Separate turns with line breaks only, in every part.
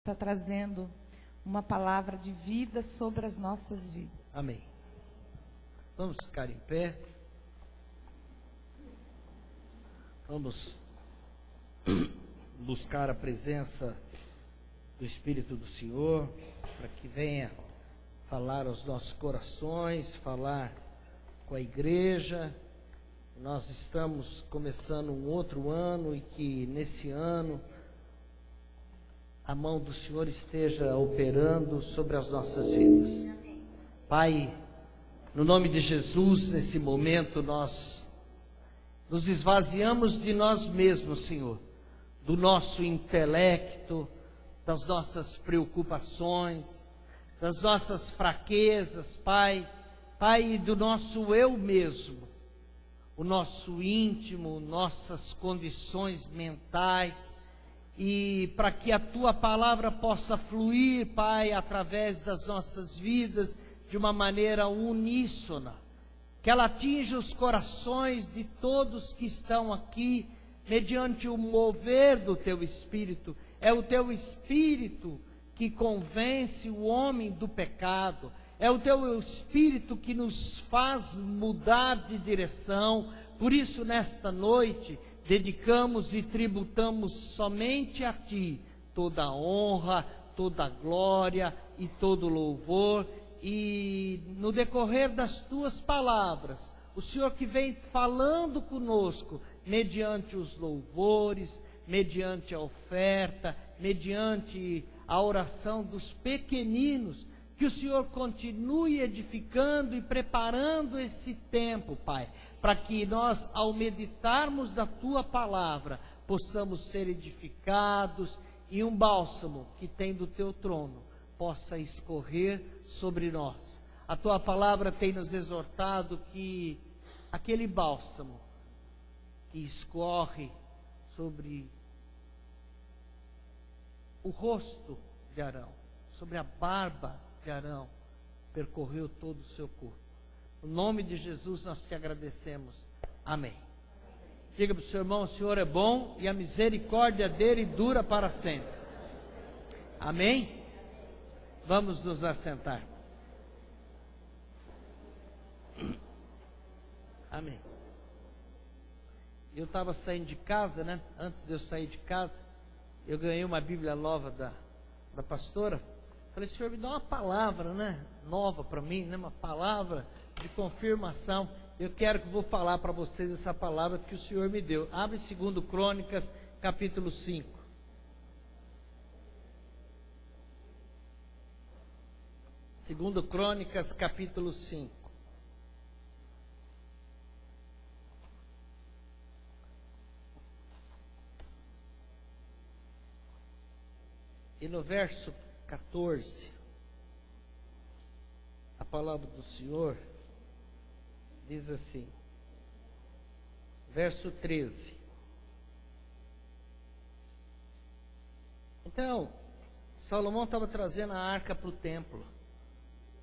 está trazendo uma palavra de vida sobre as nossas vidas.
Amém. Vamos ficar em pé. Vamos buscar a presença do Espírito do Senhor, para que venha falar aos nossos corações, falar com a igreja. Nós estamos começando um outro ano e que nesse ano a mão do Senhor esteja operando sobre as nossas vidas. Pai, no nome de Jesus, nesse momento nós nos esvaziamos de nós mesmos, Senhor, do nosso intelecto, das nossas preocupações, das nossas fraquezas, Pai, e do nosso eu mesmo, o nosso íntimo, nossas condições mentais, e para que a Tua palavra possa fluir, Pai, através das nossas vidas, de uma maneira uníssona, que ela atinja os corações de todos que estão aqui, mediante o mover do Teu Espírito. É o Teu Espírito que convence o homem do pecado, é o Teu Espírito que nos faz mudar de direção. Por isso, nesta noite, dedicamos e tributamos somente a Ti toda a honra, toda a glória e todo o louvor. E no decorrer das Tuas palavras, o Senhor que vem falando conosco, mediante os louvores, mediante a oferta, mediante a oração dos pequeninos, que o Senhor continue edificando e preparando esse tempo, Pai, para que nós, ao meditarmos da Tua palavra, possamos ser edificados e um bálsamo que tem do Teu trono possa escorrer sobre nós. A Tua palavra tem nos exortado que aquele bálsamo que escorre sobre o rosto de Arão, sobre a barba de Arão, percorreu todo o seu corpo. No nome de Jesus nós Te agradecemos. Amém. Diga para o seu irmão: o Senhor é bom e a misericórdia dele dura para sempre. Amém? Vamos nos assentar. Amém. Eu estava saindo de casa, né? Antes de eu sair de casa, eu ganhei uma Bíblia nova da pastora. Falei: Senhor, me dá uma palavra, né? Nova para mim, né? Uma palavra de confirmação. Eu vou falar para vocês essa palavra que o Senhor me deu. Abre 2 Crônicas, capítulo 5. 2 Crônicas, capítulo 5. E no verso 14, a palavra do Senhor diz assim, verso 13. Então, Salomão estava trazendo a arca para o templo.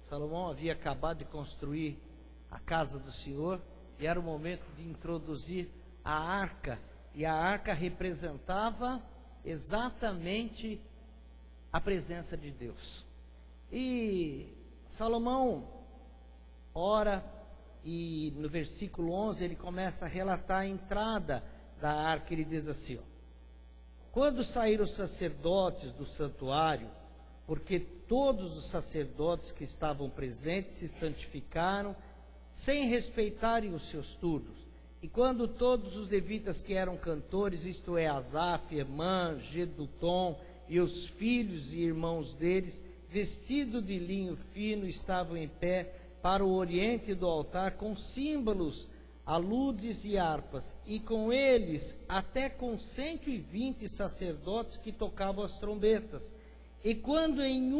Salomão havia acabado de construir a casa do Senhor e era o momento de introduzir a arca. E a arca representava exatamente a presença de Deus. E Salomão ora, e no versículo 11 ele começa a relatar a entrada da arca. Ele diz assim, ó: quando saíram os sacerdotes do santuário, porque todos os sacerdotes que estavam presentes se santificaram, sem respeitarem os seus turnos, e quando todos os levitas que eram cantores, isto é, Asaf, Emã, Gedutom, e os filhos e irmãos deles, vestidos de linho fino, estavam em pé para o oriente do altar, com símbolos, aludes e harpas, e com eles até com 120 sacerdotes que tocavam as trombetas. E quando em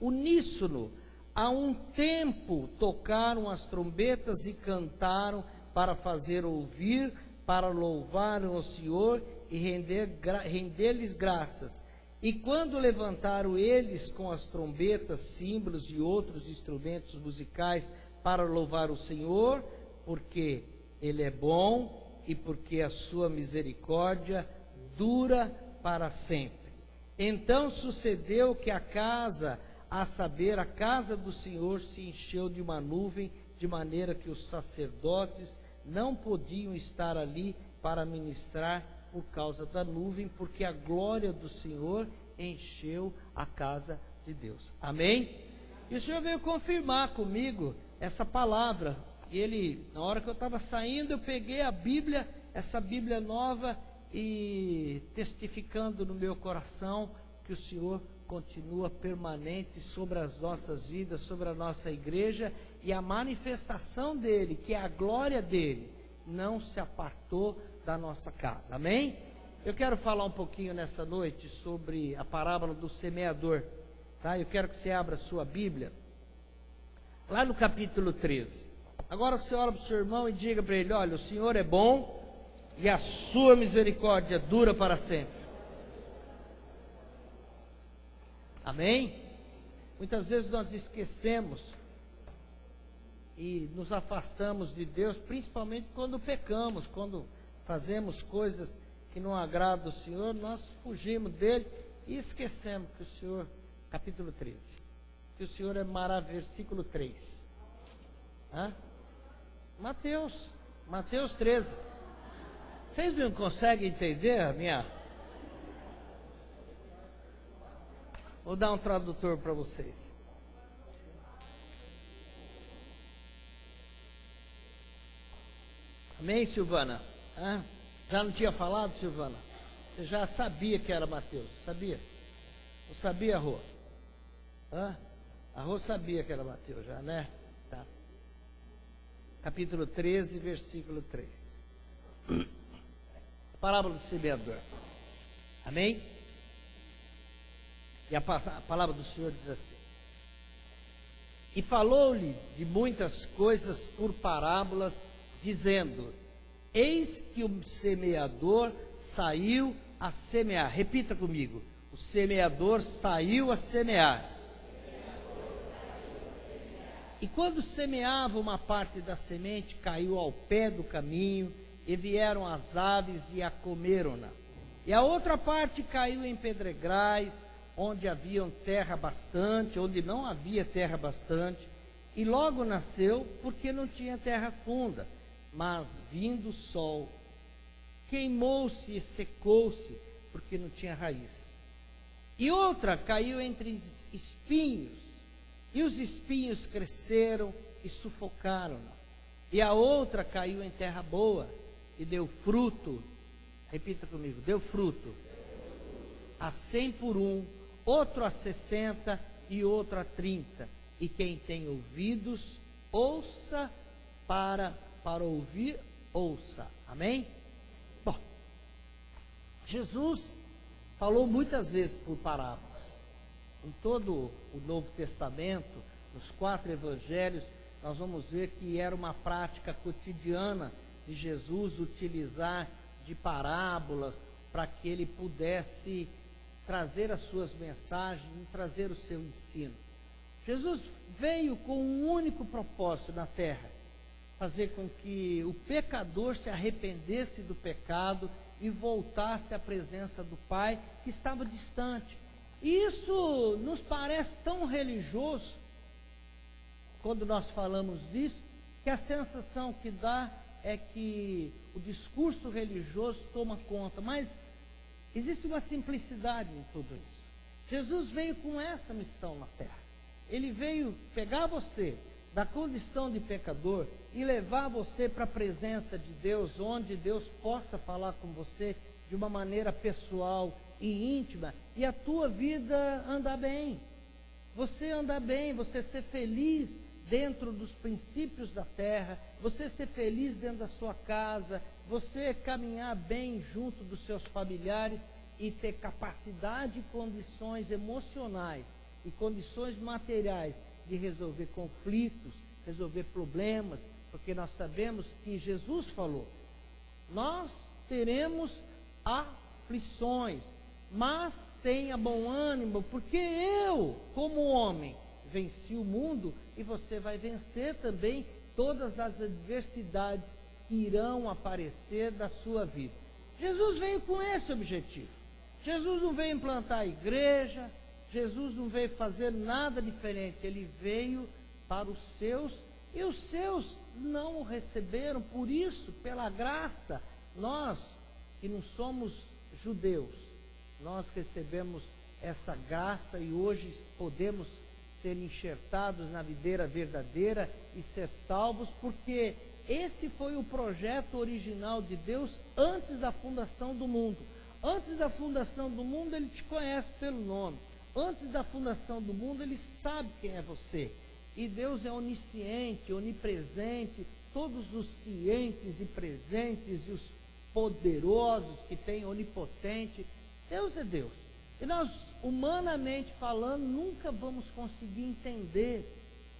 uníssono, a um tempo, tocaram as trombetas e cantaram para fazer ouvir, para louvar o Senhor e render-lhes graças. E quando levantaram eles com as trombetas, símbolos e outros instrumentos musicais para louvar o Senhor, porque Ele é bom e porque a sua misericórdia dura para sempre. Então sucedeu que a casa, a saber, a casa do Senhor, se encheu de uma nuvem, de maneira que os sacerdotes não podiam estar ali para ministrar por causa da nuvem, porque a glória do Senhor encheu a casa de Deus. Amém? E o Senhor veio confirmar comigo essa palavra. E na hora que eu estava saindo, eu peguei a Bíblia, essa Bíblia nova, e testificando no meu coração que o Senhor continua permanente sobre as nossas vidas, sobre a nossa igreja, e a manifestação dele, que é a glória dele, não se apartou da nossa casa. Amém? Eu quero falar um pouquinho nessa noite sobre a parábola do semeador, tá? Eu quero que você abra a sua Bíblia lá no capítulo 13. Agora você olha para o seu irmão e diga para ele: olha, o Senhor é bom e a sua misericórdia dura para sempre. Amém? Muitas vezes nós esquecemos e nos afastamos de Deus, principalmente quando pecamos, quando fazemos coisas que não agradam o Senhor, nós fugimos dele e esquecemos que o Senhor, capítulo 13, que o Senhor é maravilhoso, versículo 3. Mateus 13. Vocês não conseguem entender a minha... Vou dar um tradutor para vocês. Amém, Silvana? Já não tinha falado, Silvana? Você já sabia que era Mateus, sabia? Não sabia, Rô? A Rô sabia que era Mateus já, né? Tá. Capítulo 13, versículo 3. Parábola do semeador. Amém? E a palavra do Senhor diz assim: e falou-lhe de muitas coisas por parábolas, dizendo: eis que o semeador saiu a semear. Repita comigo: o semeador saiu a semear. E quando semeava, uma parte da semente caiu ao pé do caminho, e vieram as aves e a comeram-na. E a outra parte caiu em pedregais, onde haviam terra bastante, onde não havia terra bastante, e logo nasceu, porque não tinha terra funda. Mas vindo o sol, queimou-se e secou-se, porque não tinha raiz. E outra caiu entre espinhos, e os espinhos cresceram e sufocaram-na. E a outra caiu em terra boa, e deu fruto. Repita comigo: deu fruto a 100 por 1, outro a 60 e outro a 30. E quem tem ouvidos, ouça. Para ouvir, ouça. Amém? Bom, Jesus falou muitas vezes por parábolas. Em todo o Novo Testamento, nos 4 evangelhos, nós vamos ver que era uma prática cotidiana de Jesus utilizar de parábolas para que ele pudesse trazer as suas mensagens e trazer o seu ensino. Jesus veio com um único propósito na terra: fazer com que o pecador se arrependesse do pecado e voltasse à presença do Pai, que estava distante. E isso nos parece tão religioso, quando nós falamos disso, que a sensação que dá é que o discurso religioso toma conta, mas existe uma simplicidade em tudo isso. Jesus veio com essa missão na terra. Ele veio pegar você da condição de pecador e levar você para a presença de Deus, onde Deus possa falar com você de uma maneira pessoal e íntima, e a tua vida andar bem. Você andar bem, você ser feliz dentro dos princípios da terra, você ser feliz dentro da sua casa, você caminhar bem junto dos seus familiares e ter capacidade e condições emocionais e condições materiais de resolver conflitos, resolver problemas, porque nós sabemos que Jesus falou: nós teremos aflições, mas tenha bom ânimo, porque eu, como homem, venci o mundo, e você vai vencer também todas as adversidades que irão aparecer da sua vida. Jesus veio com esse objetivo. Jesus não veio implantar a igreja, Jesus não veio fazer nada diferente, ele veio para os seus, e os seus não o receberam. Por isso, pela graça, nós que não somos judeus, nós recebemos essa graça e hoje podemos ser enxertados na videira verdadeira e ser salvos, porque esse foi o projeto original de Deus antes da fundação do mundo. Antes da fundação do mundo, Ele te conhece pelo nome. Antes da fundação do mundo, Ele sabe quem é você. E Deus é onisciente, onipresente, todos os cientes e presentes e os poderosos que tem, onipotente. Deus é Deus. E nós, humanamente falando, nunca vamos conseguir entender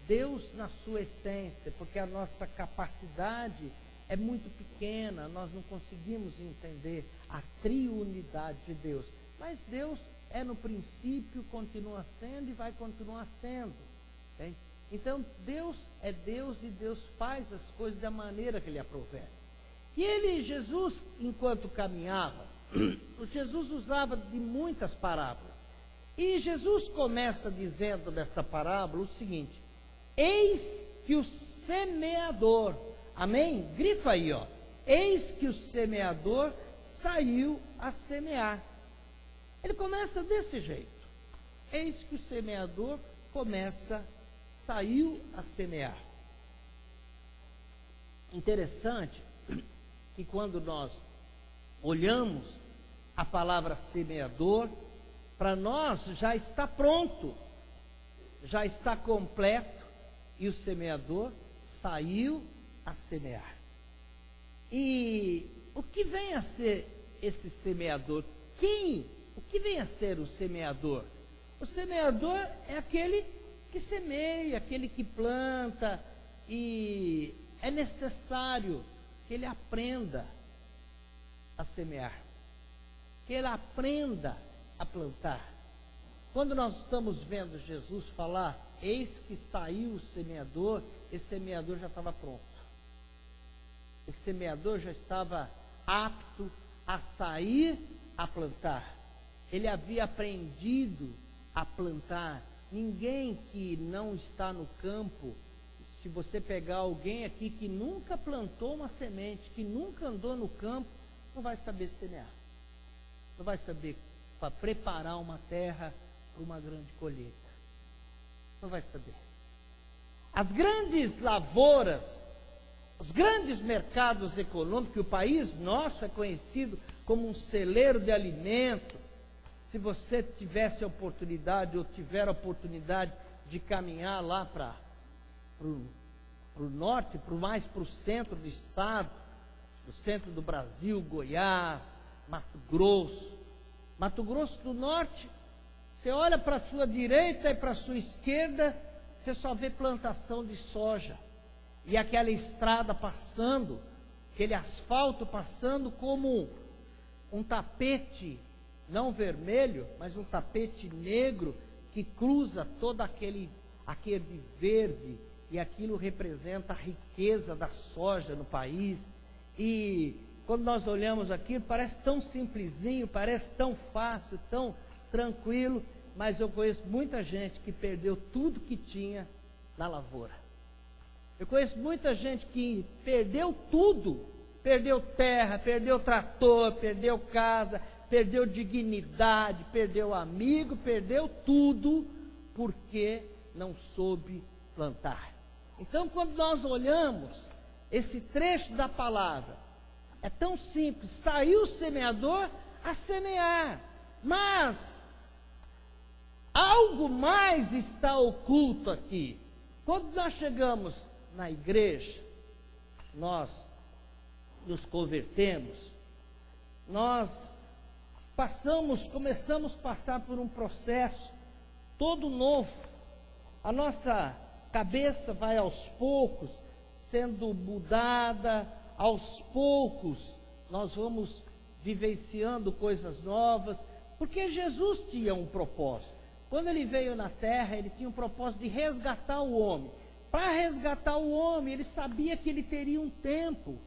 Deus na sua essência, porque a nossa capacidade é muito pequena, nós não conseguimos entender a triunidade de Deus. Mas Deus é no princípio, continua sendo e vai continuar sendo. Entende? Então, Deus é Deus e Deus faz as coisas da maneira que Ele aprouver. E Jesus, enquanto caminhava, Jesus usava de muitas parábolas. E Jesus começa dizendo nessa parábola o seguinte: eis que o semeador, amém? Grifa aí, ó. Eis que o semeador saiu a semear. Ele começa desse jeito. Eis que o semeador saiu a semear. Interessante que quando nós olhamos a palavra semeador, para nós já está pronto, já está completo, e o semeador saiu a semear. E o que vem a ser esse semeador? O que vem a ser o semeador? O semeador é aquele que semeia, aquele que planta, e é necessário que ele aprenda a semear, que ele aprenda a plantar. Quando nós estamos vendo Jesus falar, eis que saiu o semeador, esse semeador já estava pronto. Esse semeador já estava apto a sair a plantar. Ele havia aprendido a plantar. Ninguém que não está no campo, se você pegar alguém aqui que nunca plantou uma semente, que nunca andou no campo, não vai saber semear. Não vai saber preparar uma terra para uma grande colheita. Não vai saber. As grandes lavouras, os grandes mercados econômicos, o país nosso é conhecido como um celeiro de alimento. Se você tivesse a oportunidade, ou tiver a oportunidade de caminhar lá para o norte, mais para o centro do estado, do centro do Brasil, Goiás, Mato Grosso do Norte, você olha para a sua direita e para a sua esquerda, você só vê plantação de soja, e aquela estrada passando, aquele asfalto passando como um tapete, não vermelho, mas um tapete negro, que cruza todo aquele verde, e aquilo representa a riqueza da soja no país. E quando nós olhamos aqui, parece tão simplesinho, parece tão fácil, tão tranquilo, mas eu conheço muita gente que perdeu tudo que tinha na lavoura. Eu conheço muita gente que perdeu tudo, perdeu terra, perdeu trator, perdeu casa, perdeu dignidade, perdeu amigo, perdeu tudo, porque não soube plantar. Então, quando nós olhamos esse trecho da palavra, é tão simples: saiu o semeador a semear, mas algo mais está oculto aqui. Quando nós chegamos na igreja, nós nos convertemos, nós começamos a passar por um processo todo novo. A nossa cabeça vai aos poucos sendo mudada, aos poucos nós vamos vivenciando coisas novas, porque Jesus tinha um propósito. Quando ele veio na terra, ele tinha um propósito de resgatar o homem. Para resgatar o homem, ele sabia que ele teria um tempo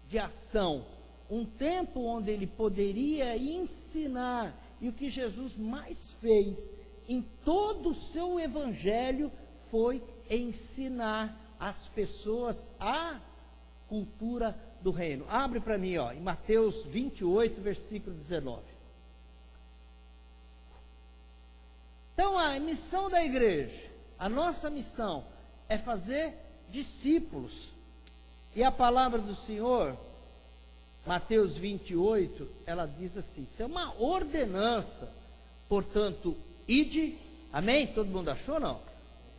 de ação, um tempo onde ele poderia ensinar e o que Jesus mais fez em todo o seu evangelho foi ensinar as pessoas a cultura do reino. Abre para mim, em Mateus 28, versículo 19. Então, a missão da igreja, a nossa missão é fazer discípulos. E a palavra do Senhor, Mateus 28, ela diz assim, isso é uma ordenança, portanto, ide, amém? Todo mundo achou, não?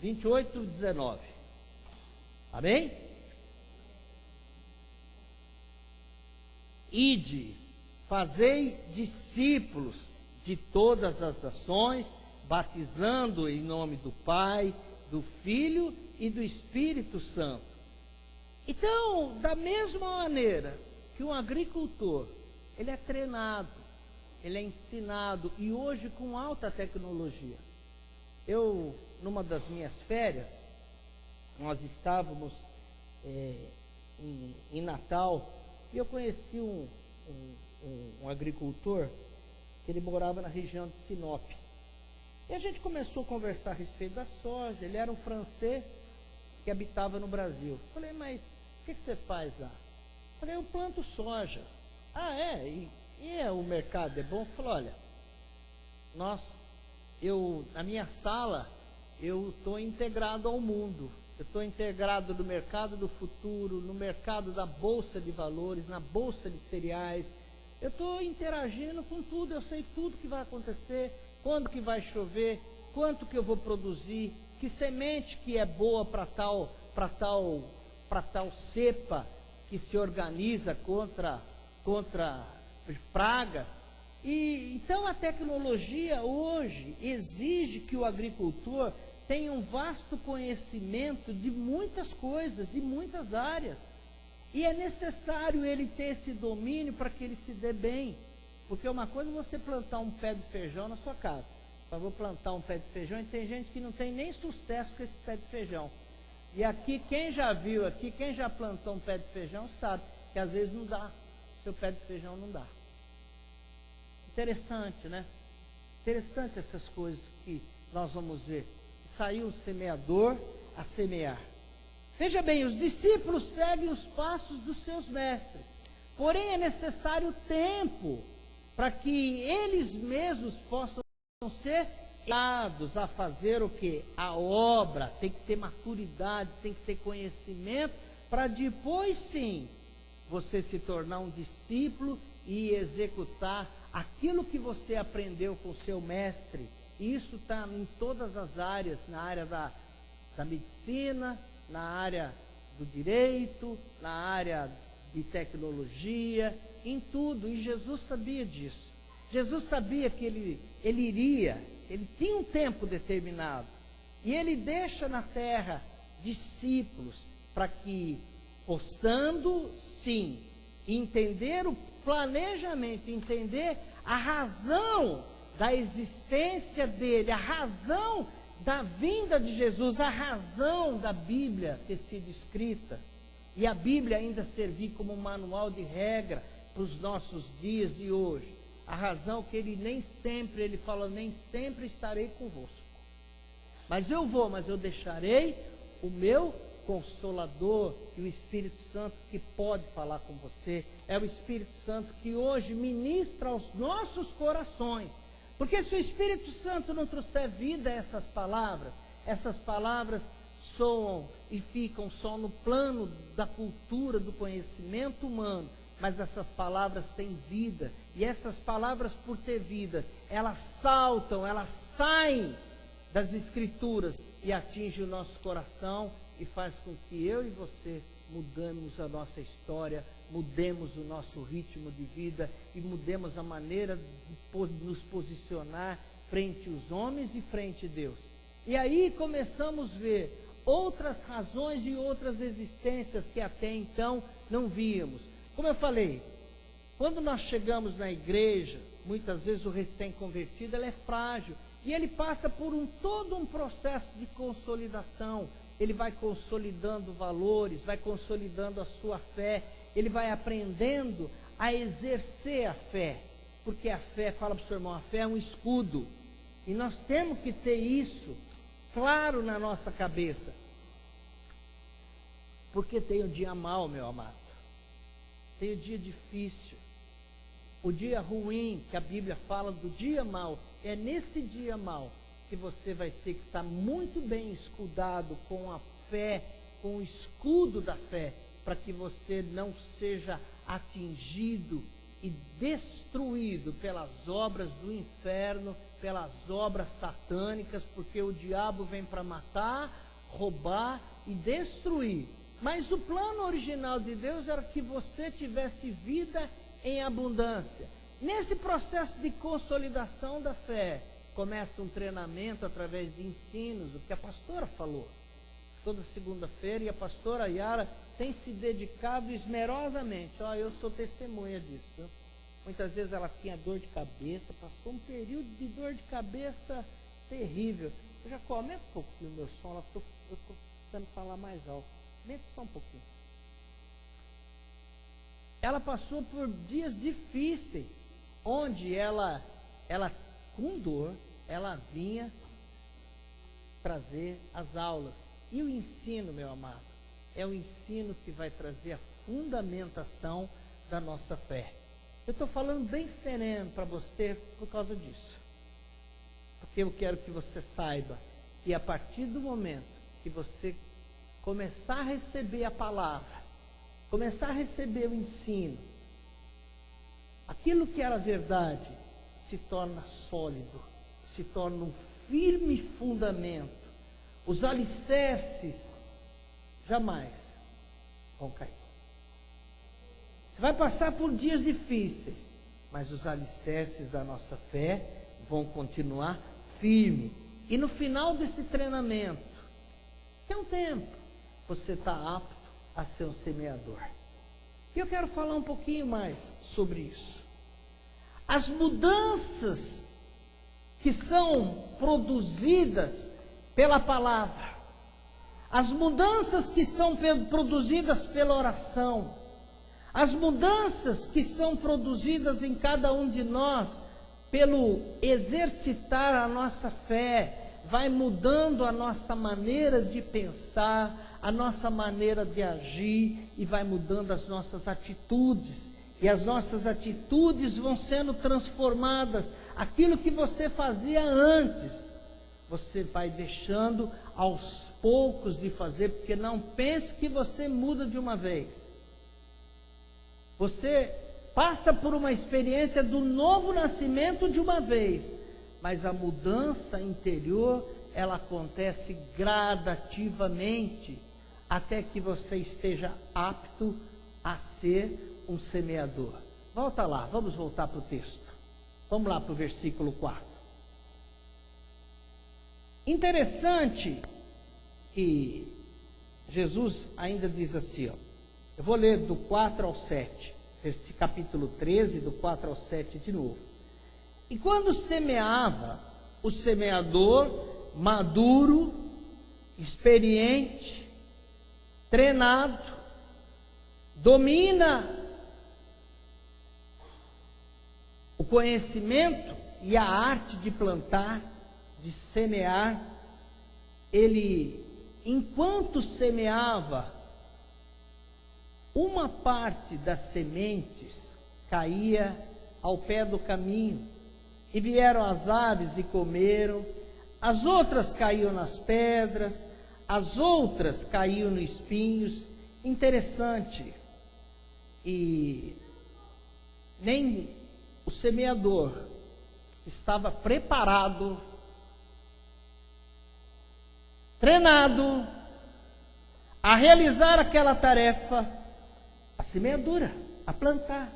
28, 19, amém? Ide, fazei discípulos de todas as nações, batizando em nome do Pai, do Filho e do Espírito Santo. Então, da mesma maneira que um agricultor, ele é treinado, ele é ensinado, e hoje com alta tecnologia. Eu, numa das minhas férias, nós estávamos em Natal, e eu conheci um agricultor, que ele morava na região de Sinop. E a gente começou a conversar a respeito da soja. Ele era um francês que habitava no Brasil. Falei, mas o que você faz lá? Falei, eu planto soja. Ah, é? E o mercado é bom? Falei, olha, na minha sala, eu estou integrado ao mundo. Eu estou integrado no mercado do futuro, no mercado da bolsa de valores, na bolsa de cereais. Eu estou interagindo com tudo, eu sei tudo que vai acontecer, quando que vai chover, quanto que eu vou produzir, que semente que é boa para tal cepa que se organiza contra pragas. E então a tecnologia hoje exige que o agricultor tenha um vasto conhecimento de muitas coisas, de muitas áreas. E é necessário ele ter esse domínio para que ele se dê bem. Porque uma coisa é você plantar um pé de feijão na sua casa. Eu vou plantar um pé de feijão e tem gente que não tem nem sucesso com esse pé de feijão. E aqui, quem já viu aqui, quem já plantou um pé de feijão sabe que às vezes não dá. Seu pé de feijão não dá. Interessante, né? Interessante essas coisas que nós vamos ver. Saiu o semeador a semear. Veja bem, os discípulos seguem os passos dos seus mestres. Porém, é necessário tempo para que eles mesmos possam ser dados a fazer o que? A obra. Tem que ter maturidade, tem que ter conhecimento, para depois sim, você se tornar um discípulo e executar aquilo que você aprendeu com o seu mestre. E isso está em todas as áreas, na área da medicina, na área do direito, na área de tecnologia, em tudo. E Jesus sabia disso. Jesus sabia que ele tinha um tempo determinado. E ele deixa na terra discípulos para que, possando, sim, entender o planejamento, entender a razão da existência dele, a razão da vinda de Jesus, a razão da Bíblia ter sido escrita, e a Bíblia ainda servir como um manual de regra para os nossos dias de hoje. A razão que ele fala, nem sempre estarei convosco. Mas eu deixarei o meu Consolador, e o Espírito Santo que pode falar com você. É o Espírito Santo que hoje ministra aos nossos corações. Porque se o Espírito Santo não trouxer vida a essas palavras soam e ficam só no plano da cultura, do conhecimento humano. Mas essas palavras têm vida, e essas palavras, por ter vida, elas saltam, elas saem das Escrituras e atingem o nosso coração e faz com que eu e você mudemos a nossa história, mudemos o nosso ritmo de vida e mudemos a maneira de nos posicionar frente aos homens e frente a Deus. E aí começamos a ver outras razões e outras existências que até então não víamos. Como eu falei, quando nós chegamos na igreja, muitas vezes o recém-convertido ele é frágil e ele passa por todo um processo de consolidação. Ele vai consolidando valores, vai consolidando a sua fé, ele vai aprendendo a exercer a fé. porque a fé, fala para o seu irmão, a fé é um escudo. E nós temos que ter isso claro na nossa cabeça. Porque tem o dia mau, meu amado. Tem o dia difícil. O dia ruim, que a Bíblia fala do dia mau. É nesse dia mau que você vai ter que estar muito bem escudado com a fé, com o escudo da fé, para que você não seja atingido e destruído pelas obras do inferno, pelas obras satânicas, porque o diabo vem para matar, roubar e destruir. Mas o plano original de Deus era que você tivesse vida em abundância. Nesse processo de consolidação da fé, começa um treinamento através de ensinos, o que a pastora falou. Toda segunda-feira, e a pastora Yara tem se dedicado esmerosamente. Eu sou testemunha disso. Viu? Muitas vezes ela tinha dor de cabeça, passou um período de dor de cabeça terrível. Eu já aumenta um pouquinho o meu som, eu estou precisando falar mais alto. Aumenta só um pouquinho. Ela passou por dias difíceis, onde ela com dor, ela vinha trazer as aulas. E o ensino, meu amado, é o ensino que vai trazer a fundamentação da nossa fé. Eu estou falando bem sereno para você por causa disso. Porque eu quero que você saiba que a partir do momento que você começar a receber a palavra, começar a receber o ensino, aquilo que era verdade se torna sólido, se torna um firme fundamento. Os alicerces jamais vão cair. Você vai passar por dias difíceis, mas os alicerces da nossa fé vão continuar firme. E no final desse treinamento, que é um tempo, você está apto a ser um semeador. E eu quero falar um pouquinho mais sobre isso. As mudanças que são produzidas pela palavra, as mudanças que são produzidas pela oração, as mudanças que são produzidas em cada um de nós pelo exercitar a nossa fé, vai mudando a nossa maneira de pensar, a nossa maneira de agir, e vai mudando as nossas atitudes, e as nossas atitudes vão sendo transformadas. Aquilo que você fazia antes, você vai deixando aos poucos de fazer, porque não pense que você muda de uma vez. Você passa por uma experiência do novo nascimento de uma vez, mas a mudança interior, ela acontece gradativamente, até que você esteja apto a ser um semeador. Volta lá, vamos voltar para o texto. Vamos lá para o versículo 4. Interessante que Jesus ainda diz assim, eu vou ler do 4 ao 7, esse capítulo 13, do 4 ao 7 de novo. E quando semeava, o semeador maduro, experiente, treinado, domina o conhecimento e a arte de plantar, de semear. Ele, enquanto semeava, uma parte das sementes caía ao pé do caminho, e vieram as aves e comeram. As outras caíam nas pedras, as outras caíam nos espinhos. Interessante. E nem o semeador estava preparado, treinado a realizar aquela tarefa, a semeadura, a plantar.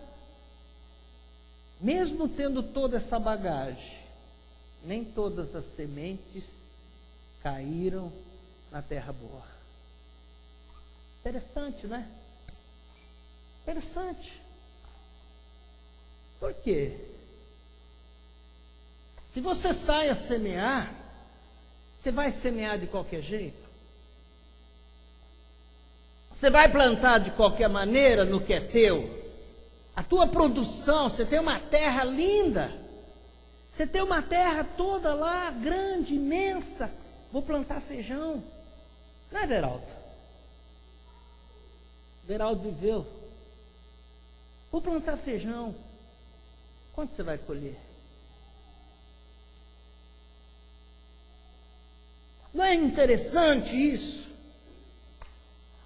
Mesmo tendo toda essa bagagem, nem todas as sementes caíram na terra boa. Interessante, né? Interessante. Por quê? Se você sai a semear, você vai semear de qualquer jeito? Você vai plantar de qualquer maneira no que é teu? A tua produção, você tem uma terra linda, você tem uma terra toda lá, grande, imensa, vou plantar feijão. Não é, Veraldo? Veraldo viveu. Vou plantar feijão. Quanto você vai colher? Não é interessante isso?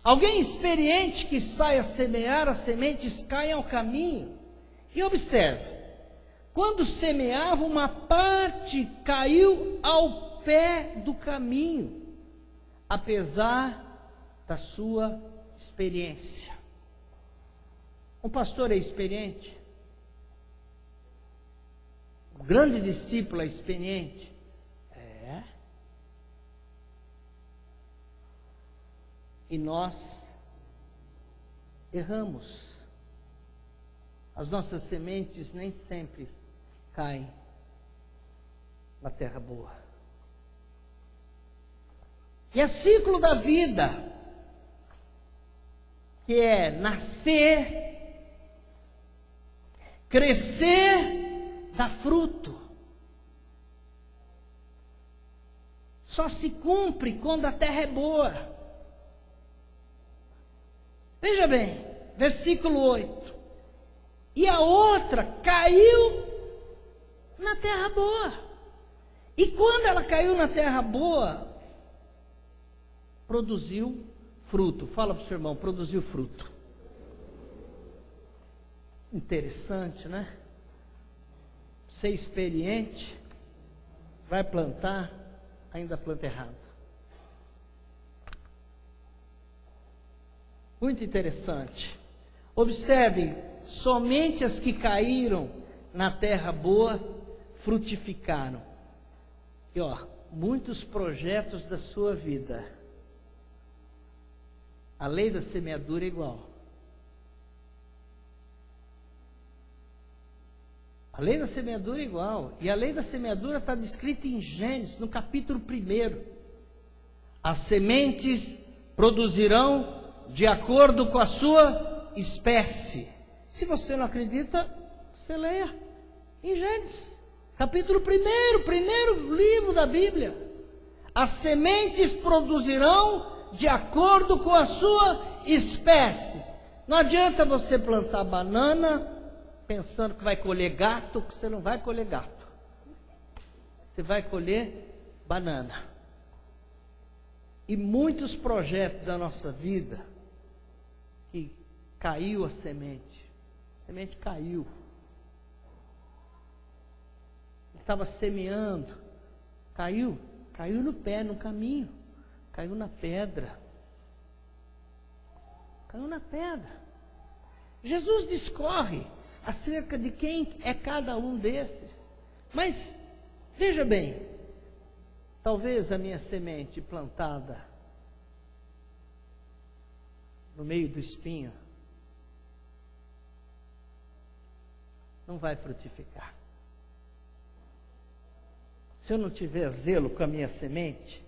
Alguém experiente que sai a semear, as sementes caem ao caminho. E observe, quando semeava, uma parte caiu ao pé do caminho, apesar da sua experiência. Um pastor é experiente? Um grande discípulo é experiente? É. E nós erramos. As nossas sementes nem sempre caem na terra boa. E é ciclo da vida, que é nascer, crescer, dar fruto. Só se cumpre quando a terra é boa. Veja bem, versículo 8. E a outra caiu na terra boa. E quando ela caiu na terra boa, produziu fruto. Fala para o seu irmão, produziu fruto. Interessante, né? Ser experiente, vai plantar, ainda planta errado. Muito interessante. Observe, somente as que caíram na terra boa frutificaram. E muitos projetos da sua vida. A lei da semeadura é igual. A lei da semeadura é igual. E a lei da semeadura está descrita em Gênesis, no capítulo 1. As sementes produzirão de acordo com a sua espécie. Se você não acredita, você leia em Gênesis, capítulo 1, primeiro livro da Bíblia. As sementes produzirão de acordo com a sua espécie. Não adianta você plantar banana pensando que vai colher gato, que você não vai colher gato. Você vai colher banana. E muitos projetos da nossa vida que caiu a semente caiu. Ele estava semeando, caiu no pé, no caminho, caiu na pedra. Caiu na pedra. Jesus discorre acerca de quem é cada um desses. Mas, veja bem, talvez a minha semente plantada no meio do espinho não vai frutificar. Se eu não tiver zelo com a minha semente,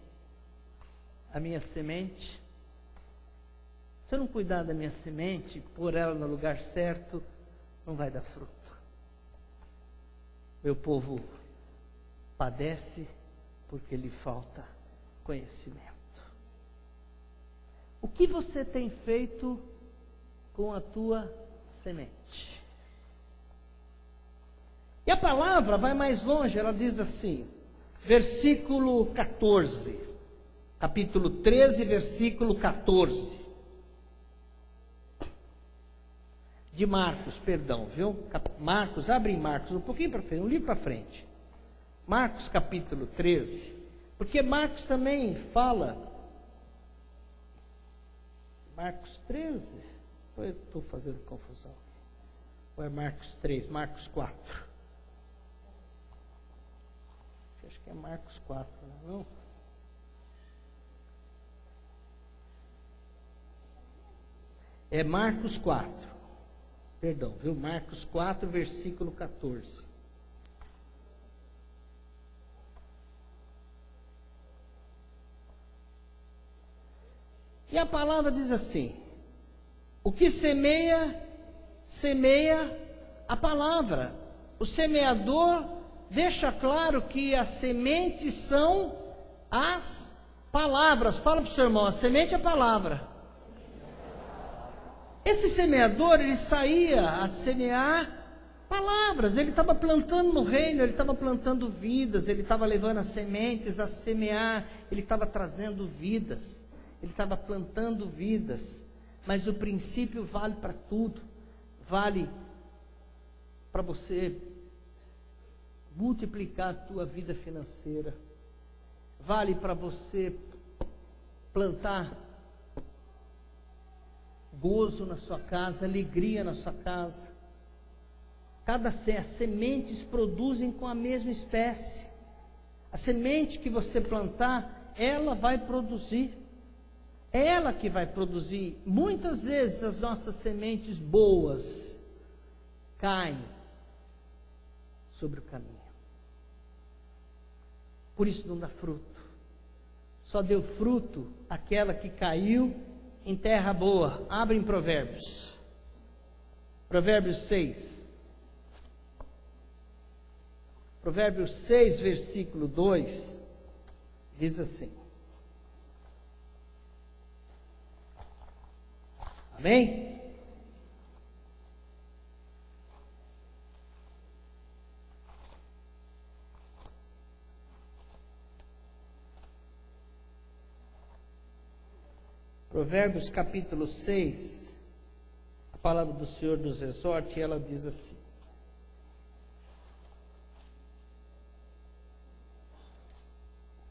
se eu não cuidar da minha semente, pôr ela no lugar certo, não vai dar fruto. Meu povo padece porque lhe falta conhecimento. O que você tem feito com a tua semente? E a palavra vai mais longe, ela diz assim, versículo 14, capítulo 13, versículo 14, de Marcos, perdão, viu? Marcos, abre em Marcos, um pouquinho para frente, um livro para frente. Marcos capítulo 13, porque Marcos também fala, Marcos 13, ou eu estou fazendo confusão? Ou é Marcos 3, Marcos 4? Acho que é Marcos 4, não? É Marcos 4, perdão, viu? Marcos 4, versículo 14. E a palavra diz assim: o que semeia, semeia a palavra. O semeador deixa claro que as sementes são as palavras. Fala para o seu irmão, a semente é a palavra. Esse semeador, ele saía a semear palavras, ele estava plantando no reino, ele estava plantando vidas, ele estava levando as sementes a semear, ele estava trazendo vidas, ele estava plantando vidas. Mas o princípio vale para tudo, vale para você multiplicar a tua vida financeira, vale para você plantar gozo na sua casa, alegria na sua casa. As sementes produzem com a mesma espécie. A semente que você plantar, ela vai produzir. É ela que vai produzir. Muitas vezes as nossas sementes boas caem sobre o caminho. Por isso não dá fruto. Só deu fruto aquela que caiu em terra boa. Abre em Provérbios. Provérbios 6. Provérbios 6, versículo 2, diz assim. Amém? Provérbios capítulo 6, a palavra do Senhor nos exorta e ela diz assim.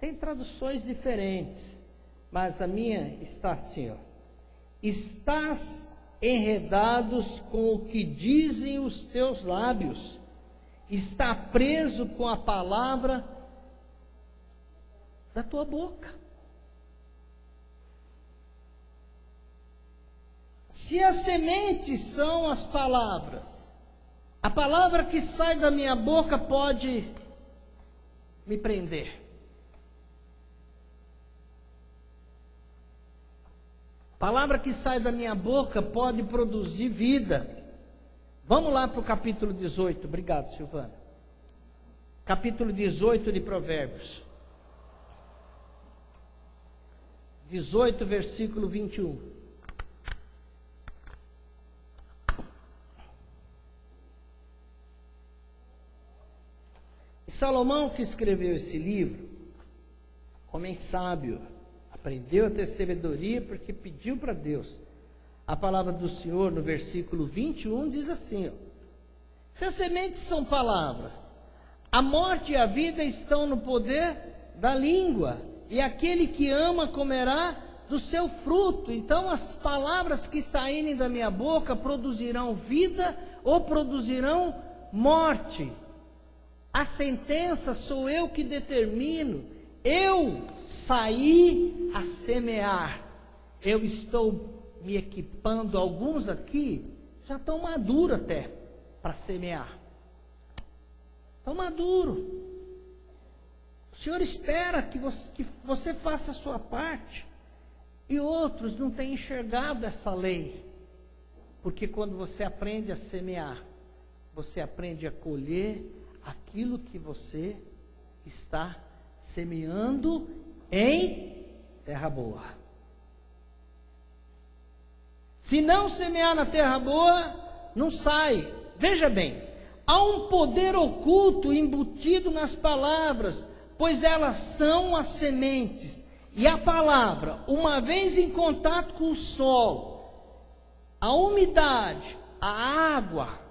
Tem traduções diferentes, mas a minha está assim, ó. Estás enredados com o que dizem os teus lábios, está preso com a palavra da tua boca. Se as sementes são as palavras, a palavra que sai da minha boca pode me prender. A palavra que sai da minha boca pode produzir vida. Vamos lá para o capítulo 18. Obrigado, Silvana. Capítulo 18 de Provérbios. 18, versículo 21. E Salomão, que escreveu esse livro, homem sábio, aprendeu a ter sabedoria porque pediu para Deus. A palavra do Senhor no versículo 21 diz assim, ó, se as sementes são palavras, a morte e a vida estão no poder da língua, e aquele que ama comerá do seu fruto. Então as palavras que saírem da minha boca produzirão vida ou produzirão morte. A sentença sou eu que determino. Eu saí a semear. Eu estou me equipando. Alguns aqui já estão maduros até para semear. Estão maduros. O Senhor espera que você faça a sua parte. E outros não têm enxergado essa lei. Porque quando você aprende a semear, você aprende a colher aquilo que você está semeando em terra boa. Se não semear na terra boa, não sai. Veja bem, há um poder oculto embutido nas palavras, pois elas são as sementes. E a palavra, uma vez em contato com o solo, a umidade, a água,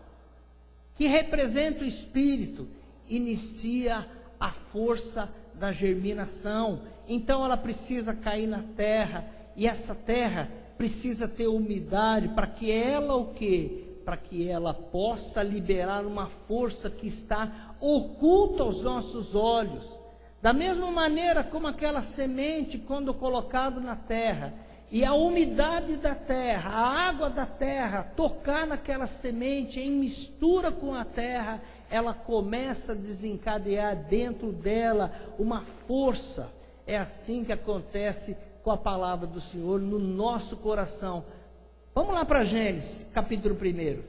que representa o Espírito, inicia a força da germinação. Então ela precisa cair na terra, e essa terra precisa ter umidade para que ela o quê? Para que ela possa liberar uma força que está oculta aos nossos olhos. Da mesma maneira como aquela semente, quando colocado na terra, e a umidade da terra, a água da terra, tocar naquela semente em mistura com a terra, ela começa a desencadear dentro dela uma força. É assim que acontece com a palavra do Senhor no nosso coração. Vamos lá para Gênesis, capítulo 1.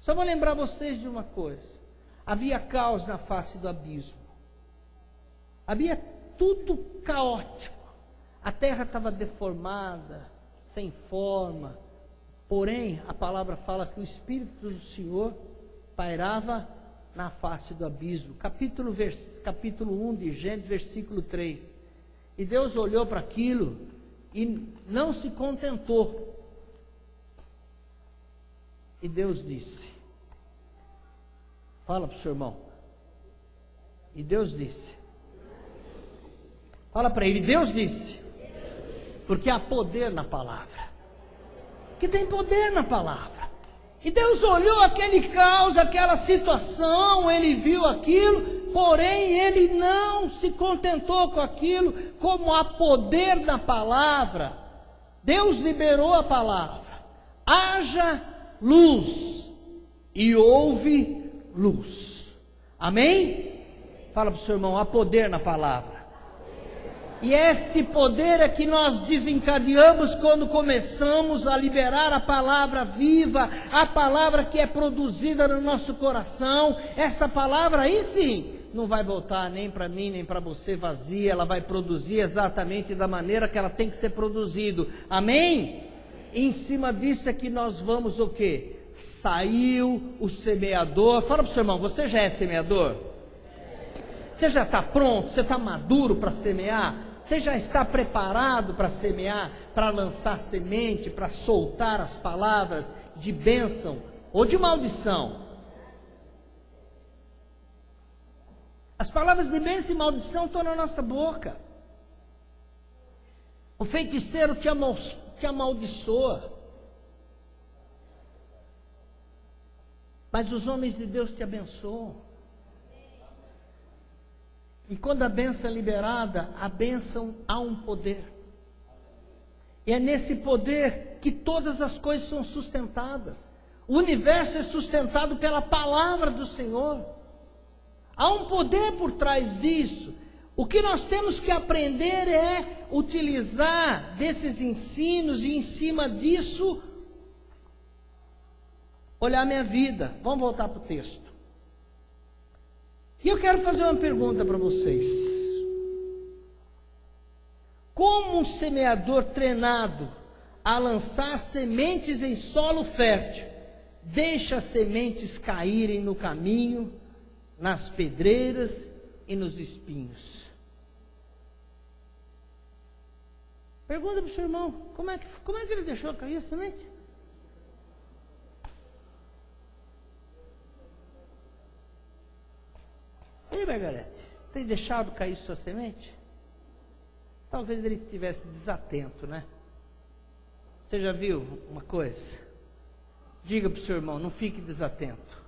Só vou lembrar vocês de uma coisa. Havia caos na face do abismo. Havia tudo caótico. A terra estava deformada, sem forma. Porém, a palavra fala que o Espírito do Senhor pairava na face do abismo. Capítulo 1 de Gênesis, versículo 3. E Deus olhou para aquilo e não se contentou. E Deus disse, fala para o seu irmão. E Deus disse, fala para ele, Deus disse, porque há poder na palavra, que tem poder na palavra. E Deus olhou aquele caos, aquela situação, ele viu aquilo, porém ele não se contentou com aquilo, como há poder na palavra. Deus liberou a palavra, haja luz, e houve luz. Amém? Fala para o seu irmão, há poder na palavra. E esse poder é que nós desencadeamos quando começamos a liberar a palavra viva, a palavra que é produzida no nosso coração. Essa palavra aí sim, não vai voltar nem para mim, nem para você vazia, ela vai produzir exatamente da maneira que ela tem que ser produzido. Amém? E em cima disso é que nós vamos o quê? Saiu o semeador. Fala para o seu irmão, você já é semeador? Você já está pronto? Você está maduro para semear? Você já está preparado para semear, para lançar semente, para soltar as palavras de bênção ou de maldição? As palavras de bênção e maldição estão na nossa boca. O feiticeiro te amaldiçoa, mas os homens de Deus te abençoam. E quando a bênção é liberada, a bênção há um poder. E é nesse poder que todas as coisas são sustentadas. O universo é sustentado pela palavra do Senhor. Há um poder por trás disso. O que nós temos que aprender é utilizar desses ensinos e em cima disso, olhar minha vida. Vamos voltar para o texto. E eu quero fazer uma pergunta para vocês. Como um semeador treinado a lançar sementes em solo fértil, deixa as sementes caírem no caminho, nas pedreiras e nos espinhos? Pergunta para o seu irmão, como é que ele deixou cair a semente? Ei, Margarete, você tem deixado cair sua semente? Talvez ele estivesse desatento, né? Você já viu uma coisa? Diga para o seu irmão, não fique desatento.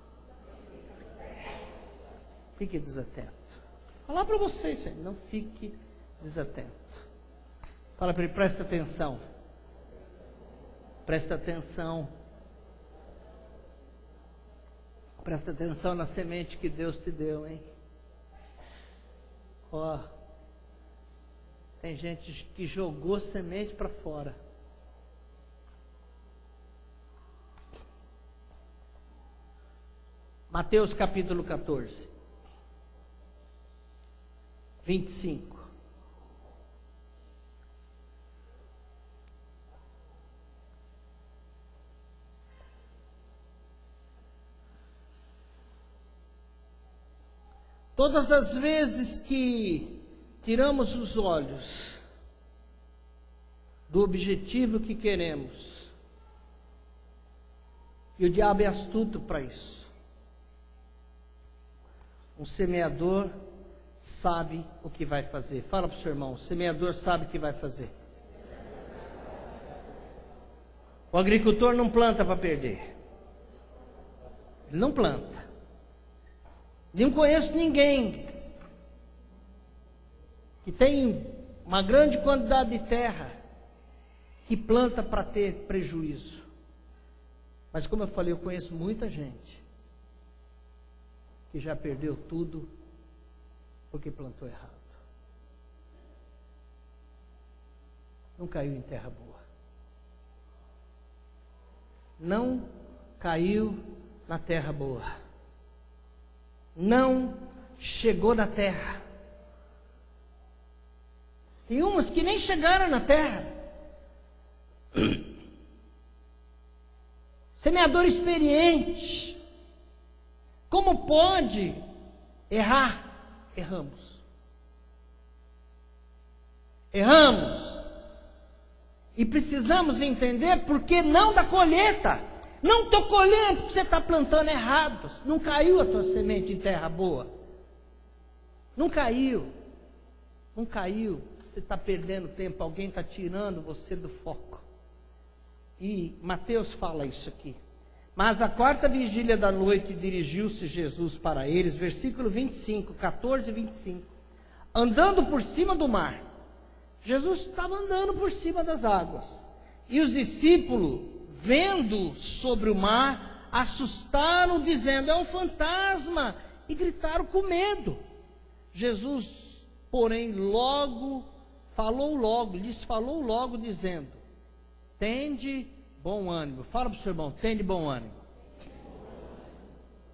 Fique desatento. Vou falar para vocês, não fique desatento. Fala para ele, presta atenção. Presta atenção. Presta atenção na semente que Deus te deu, hein? Ó, tem gente que jogou semente para fora. Mateus capítulo 14, 25. Todas as vezes que tiramos os olhos do objetivo que queremos, e o diabo é astuto para isso, um semeador sabe o que vai fazer. Fala para o seu irmão, o semeador sabe o que vai fazer. O agricultor não planta para perder. Ele não planta. Não conheço ninguém que tem uma grande quantidade de terra que planta para ter prejuízo. Mas como eu falei, eu conheço muita gente que já perdeu tudo porque plantou errado. Não caiu em terra boa. Não caiu na terra boa. Não chegou na terra. Tem umas que nem chegaram na terra. Semeador experiente. Como pode errar? Erramos. Erramos. E precisamos entender por que não da colheita. Não estou colhendo porque você está plantando errado. Não caiu a tua semente em terra boa. Não caiu. Não caiu. Você está perdendo tempo. Alguém está tirando você do foco. E Mateus fala isso aqui. Mas à quarta vigília da noite dirigiu-se Jesus para eles. Versículo 25, 14 e 25. Andando por cima do mar. Jesus estava andando por cima das águas. E os discípulos, vendo sobre o mar, assustaram, dizendo: é um fantasma, e gritaram com medo. Jesus, porém, lhes falou logo, dizendo: tende bom ânimo. Fala para o seu irmão: tende bom ânimo.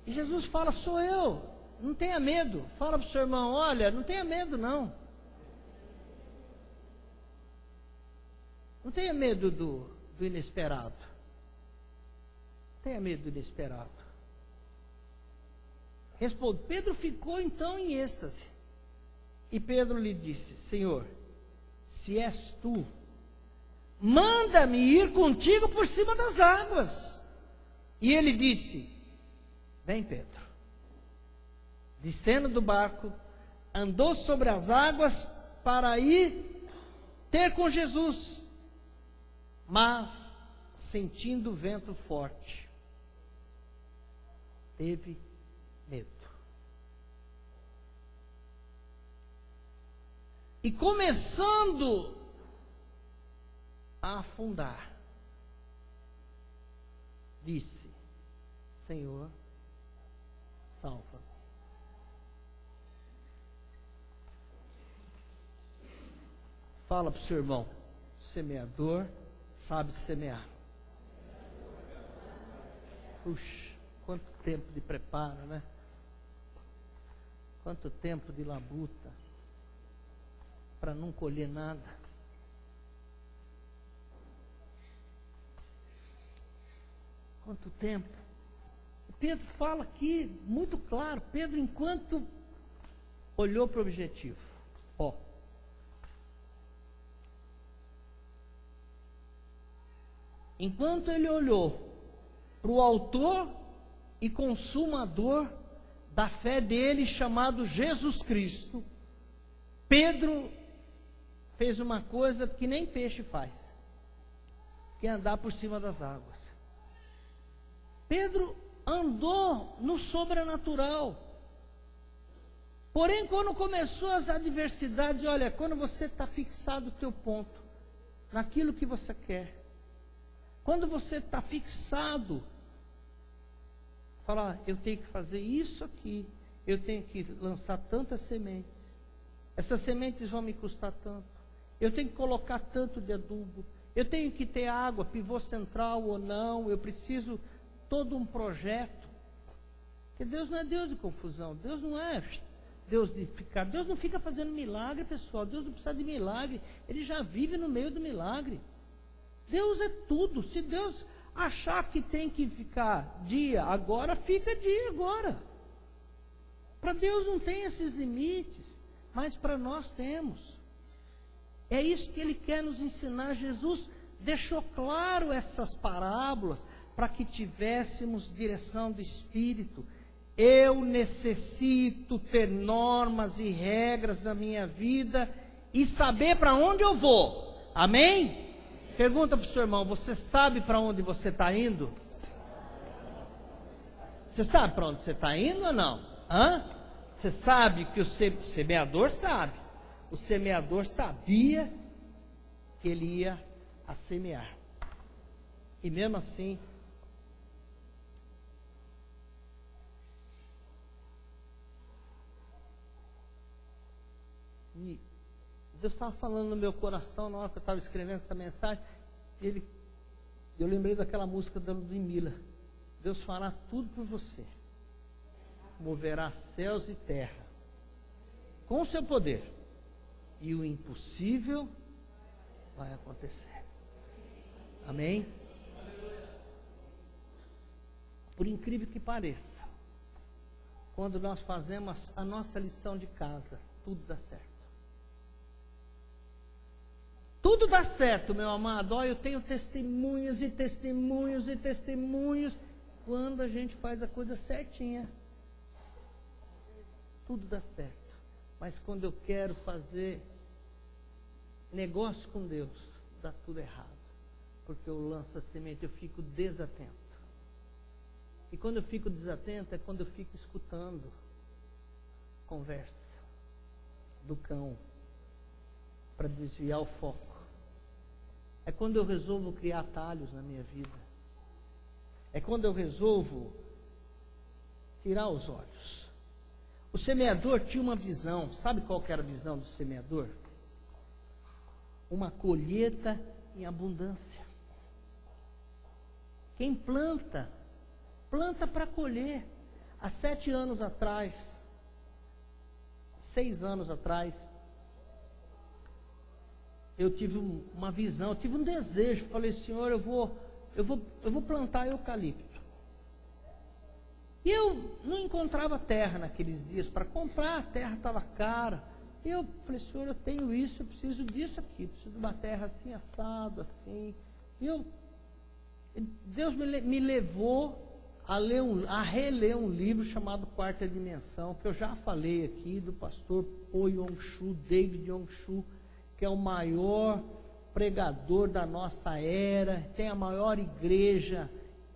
E Jesus fala: sou eu, não tenha medo. Fala para o seu irmão: olha, não tenha medo não. Não tenha medo do inesperado. Tenha medo do inesperado. Responde. Pedro ficou então em êxtase. E Pedro lhe disse: Senhor, se és tu, manda-me ir contigo por cima das águas. E ele disse: vem, Pedro. Descendo do barco, andou sobre as águas para ir ter com Jesus. Mas, sentindo o vento forte, teve medo. E começando a afundar, disse: Senhor, salva-me. Fala para o seu irmão: semeador sabe semear. Puxa, quanto tempo de preparo, né? Quanto tempo de labuta para não colher nada. Quanto tempo. Pedro fala aqui muito claro. Pedro, enquanto olhou para o objetivo, enquanto ele olhou para o autor e consumador da fé dele, chamado Jesus Cristo, Pedro fez uma coisa que nem peixe faz, que é andar por cima das águas. Pedro andou no sobrenatural. Porém, quando começou as adversidades, olha, quando você está fixado no teu ponto, naquilo que você quer, quando você está fixado, fala: eu tenho que fazer isso aqui, eu tenho que lançar tantas sementes, essas sementes vão me custar tanto, eu tenho que colocar tanto de adubo, eu tenho que ter água, pivô central ou não, eu preciso todo um projeto. Porque Deus não é Deus de confusão, Deus não é Deus de ficar, Deus não fica fazendo milagre, pessoal, Deus não precisa de milagre, Ele já vive no meio do milagre. Deus é tudo. Se Deus achar que tem que ficar dia agora, fica dia agora. Para Deus não tem esses limites, mas para nós temos. É isso que Ele quer nos ensinar. Jesus deixou claro essas parábolas para que tivéssemos direção do Espírito. Eu necessito ter normas e regras na minha vida e saber para onde eu vou. Amém? Pergunta para o seu irmão: você sabe para onde você está indo? Você sabe para onde você está indo ou não? Você sabe que o semeador sabe. O semeador sabia que ele ia a semear. E mesmo assim, Deus estava falando no meu coração na hora que eu estava escrevendo essa mensagem. Eu lembrei daquela música da Ludmilla. Deus fará tudo por você. Moverá céus e terra com o seu poder. E o impossível vai acontecer. Amém? Por incrível que pareça, quando nós fazemos a nossa lição de casa, tudo dá certo. Tudo dá certo, meu amado. Olha, eu tenho testemunhos e testemunhos e testemunhos. Quando a gente faz a coisa certinha, tudo dá certo. Mas quando eu quero fazer negócio com Deus, dá tudo errado. Porque eu lanço a semente, eu fico desatento. E quando eu fico desatento, é quando eu fico escutando conversa do cão para desviar o foco. É quando eu resolvo criar atalhos na minha vida. É quando eu resolvo tirar os olhos. O semeador tinha uma visão. Sabe qual que era a visão do semeador? Uma colheita em abundância. Quem planta, planta para colher. Há 7 anos atrás, 6 anos atrás, eu tive uma visão, eu tive um desejo. Falei, Senhor, eu vou plantar eucalipto. E eu não encontrava terra naqueles dias para comprar, a terra estava cara. E eu falei, Senhor, eu tenho isso, eu preciso disso aqui, preciso de uma terra assim, assado, assim. E Deus me levou a reler um livro chamado Quarta Dimensão, que eu já falei aqui, do pastor Po Yong-Chu, David Yong-Chu, que é o maior pregador da nossa era, tem a maior igreja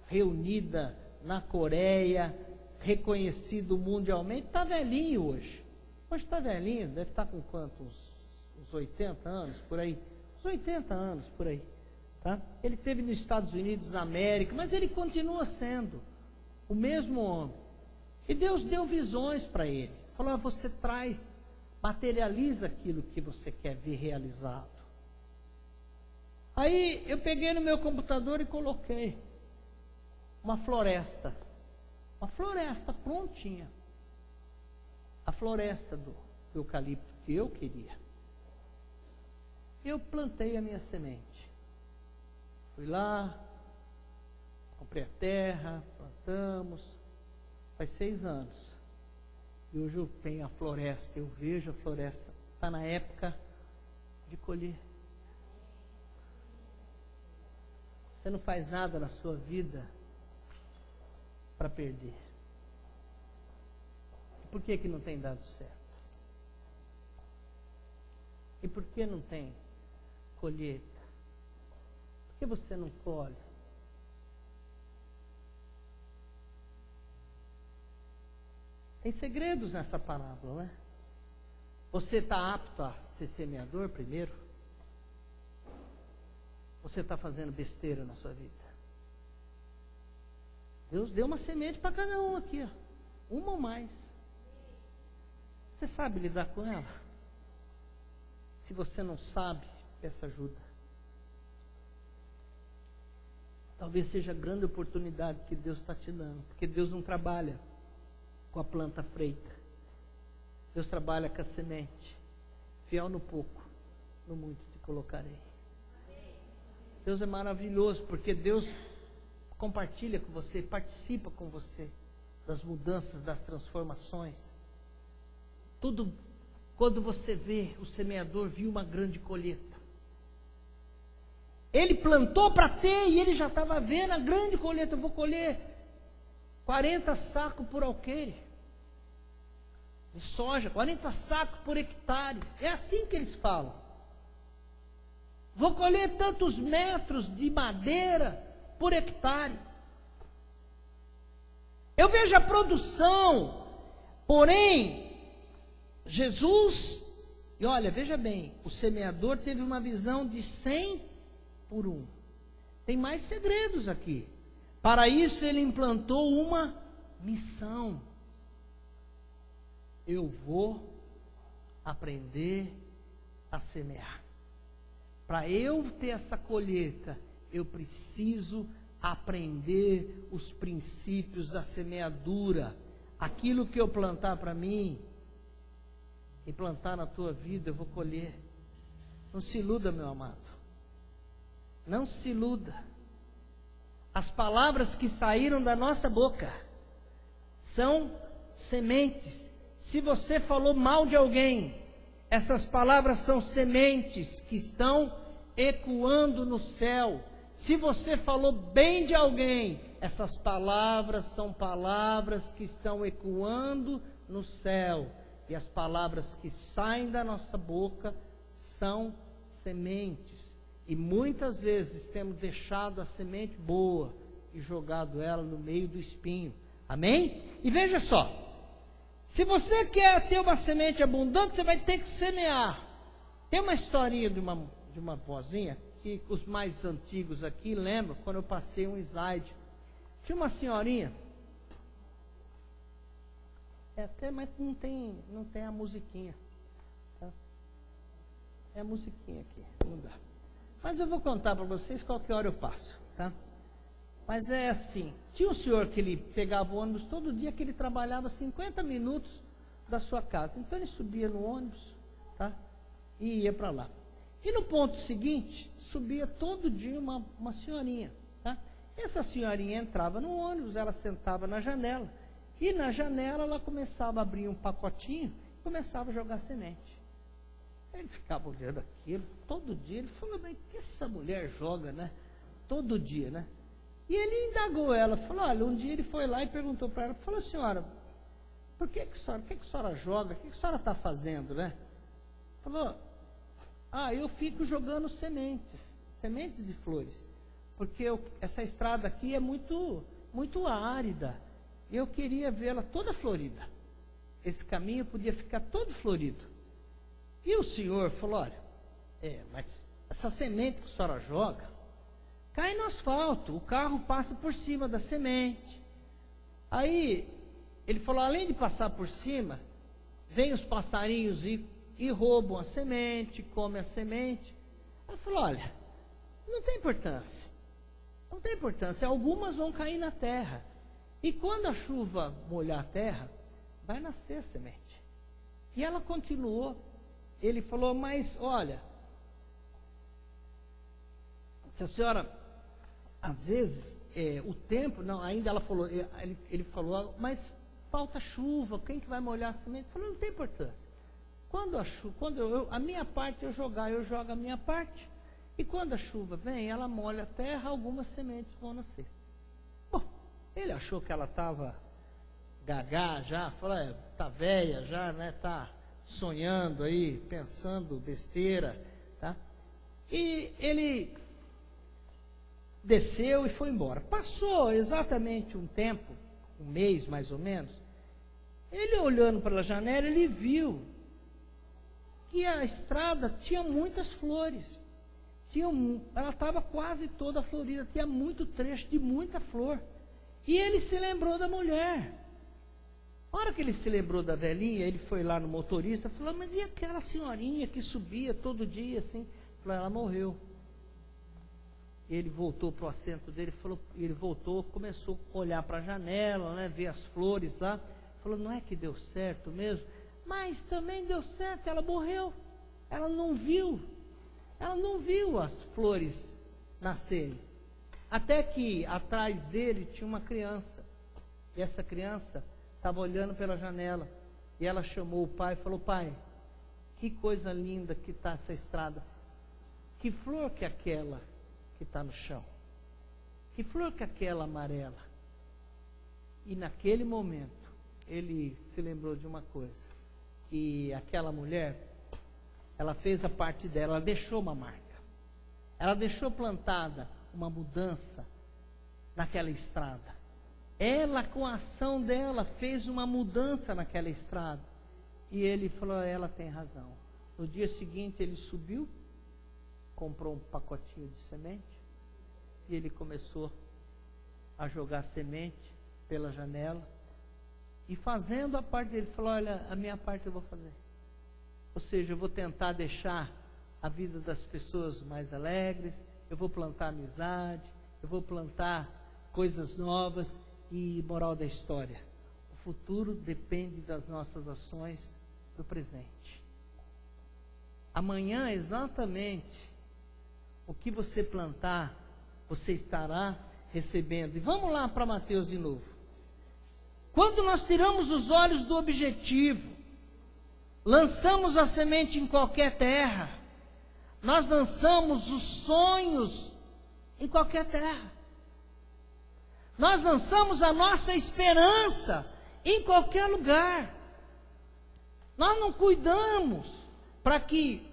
reunida na Coreia, reconhecido mundialmente. Está velhinho hoje. Hoje está velhinho, deve estar com quantos? Uns 80 anos, por aí. Uns 80 anos, por aí. Tá? Ele esteve nos Estados Unidos, na América, mas ele continua sendo o mesmo homem. E Deus deu visões para ele. Falou, você materializa aquilo que você quer ver realizado. Aí eu peguei no meu computador e coloquei uma floresta prontinha, a floresta do eucalipto que eu queria. Eu plantei a minha semente, fui lá, comprei a terra, plantamos, faz 6 anos. E hoje eu tenho a floresta, eu vejo a floresta, está na época de colher. Você não faz nada na sua vida para perder. Por que não tem dado certo? E por que não tem colheita? Por que você não colhe? Tem segredos nessa parábola, né? Você está apto a ser semeador primeiro? Você está fazendo besteira na sua vida? Deus deu uma semente para cada um aqui, ó. Uma ou mais. Você sabe lidar com ela? Se você não sabe, peça ajuda. Talvez seja a grande oportunidade que Deus está te dando, porque Deus não trabalha com a planta freita. Deus trabalha com a semente. Fiel no pouco, no muito te colocarei. Deus é maravilhoso, porque Deus compartilha com você, participa com você das mudanças, das transformações. Tudo, quando você vê, o semeador viu uma grande colheita. Ele plantou para ter e ele já estava vendo a grande colheita. Eu vou colher 40 sacos por alqueire de soja, 40 sacos por hectare. É assim que eles falam. Vou colher tantos metros de madeira por hectare. Eu vejo a produção, porém, Jesus, e olha, veja bem, o semeador teve uma visão de 100 por 1. Tem mais segredos aqui. Para isso ele implantou uma missão. Eu vou aprender a semear. Para eu ter essa colheita, eu preciso aprender os princípios da semeadura. Aquilo que eu plantar para mim e plantar na tua vida, eu vou colher. Não se iluda, meu amado. Não se iluda. As palavras que saíram da nossa boca são sementes. Se você falou mal de alguém, essas palavras são sementes que estão ecoando no céu. Se você falou bem de alguém, essas palavras são palavras que estão ecoando no céu. E as palavras que saem da nossa boca são sementes. E muitas vezes temos deixado a semente boa e jogado ela no meio do espinho. Amém? E veja só, se você quer ter uma semente abundante, você vai ter que semear. Tem uma historinha de uma vozinha, que os mais antigos aqui lembram, quando eu passei um slide. Tinha uma senhorinha, mas não tem a musiquinha, tá? É a musiquinha aqui, não dá. Mas eu vou contar para vocês qualquer hora eu passo, tá? Mas é assim, tinha um senhor que ele pegava o ônibus todo dia, que ele trabalhava 50 minutos da sua casa. Então ele subia no ônibus, tá? E ia para lá. E no ponto seguinte, subia todo dia uma senhorinha, tá? Essa senhorinha entrava no ônibus, ela sentava na janela. E na janela ela começava a abrir um pacotinho, começava a jogar semente. Ele ficava olhando aquilo, todo dia, ele falou, mas o que essa mulher joga, né? Todo dia, né? E ele indagou ela, falou, olha, um dia ele foi lá e perguntou para ela, falou, senhora, o que a senhora joga, o que a senhora está fazendo, né? Falou, eu fico jogando sementes de flores, porque essa estrada aqui é muito, muito árida, e eu queria vê-la toda florida, esse caminho podia ficar todo florido. E o senhor falou, olha, mas essa semente que a senhora joga, cai no asfalto, o carro passa por cima da semente. Aí, ele falou, além de passar por cima, vem os passarinhos e roubam a semente, comem a semente. Ela falou, olha, não tem importância, algumas vão cair na terra. E quando a chuva molhar a terra, vai nascer a semente. E ela continuou, ele falou, mas olha, se a senhora, às vezes, o tempo, não, ainda ela falou, ele falou, mas falta chuva, quem que vai molhar a semente? Ele falou, não tem importância. Quando a minha parte eu jogo a minha parte, e quando a chuva vem, ela molha a terra, algumas sementes vão nascer. Bom, ele achou que ela estava gagá já, falou, está velha já, né, está sonhando aí, pensando besteira, tá? E ele desceu e foi embora. Passou exatamente um tempo, um mês mais ou menos, ele olhando pela janela, ele viu que a estrada tinha muitas flores, ela estava quase toda florida, tinha muito trecho de muita flor, e ele se lembrou da mulher. A hora que ele se lembrou da velhinha, ele foi lá no motorista, falou, mas e aquela senhorinha que subia todo dia assim? Falou, ela morreu. Ele voltou para o assento dele, começou a olhar para a janela, né, ver as flores lá, falou, não é que deu certo mesmo? Mas também deu certo, ela morreu, ela não viu as flores nascerem, até que atrás dele tinha uma criança, e essa criança estava olhando pela janela, e ela chamou o pai e falou, pai, que coisa linda que está essa estrada, que flor que é aquela que está no chão, que flor que é aquela amarela? E naquele momento, ele se lembrou de uma coisa, que aquela mulher, ela fez a parte dela, ela deixou uma marca, ela deixou plantada uma mudança naquela estrada, ela com a ação dela fez uma mudança naquela estrada, e ele falou, ela tem razão. No dia seguinte ele subiu, comprou um pacotinho de semente, e ele começou a jogar semente pela janela, e fazendo a parte dele, falou, olha, a minha parte eu vou fazer. Ou seja, eu vou tentar deixar a vida das pessoas mais alegres, eu vou plantar amizade, eu vou plantar coisas novas. E moral da história, o futuro depende das nossas ações do presente. Amanhã, exatamente o que você plantar, você estará recebendo. E vamos lá para Mateus de novo. Quando nós tiramos os olhos do objetivo, lançamos a semente em qualquer terra, nós lançamos os sonhos em qualquer terra. Nós lançamos a nossa esperança em qualquer lugar. Nós não cuidamos para que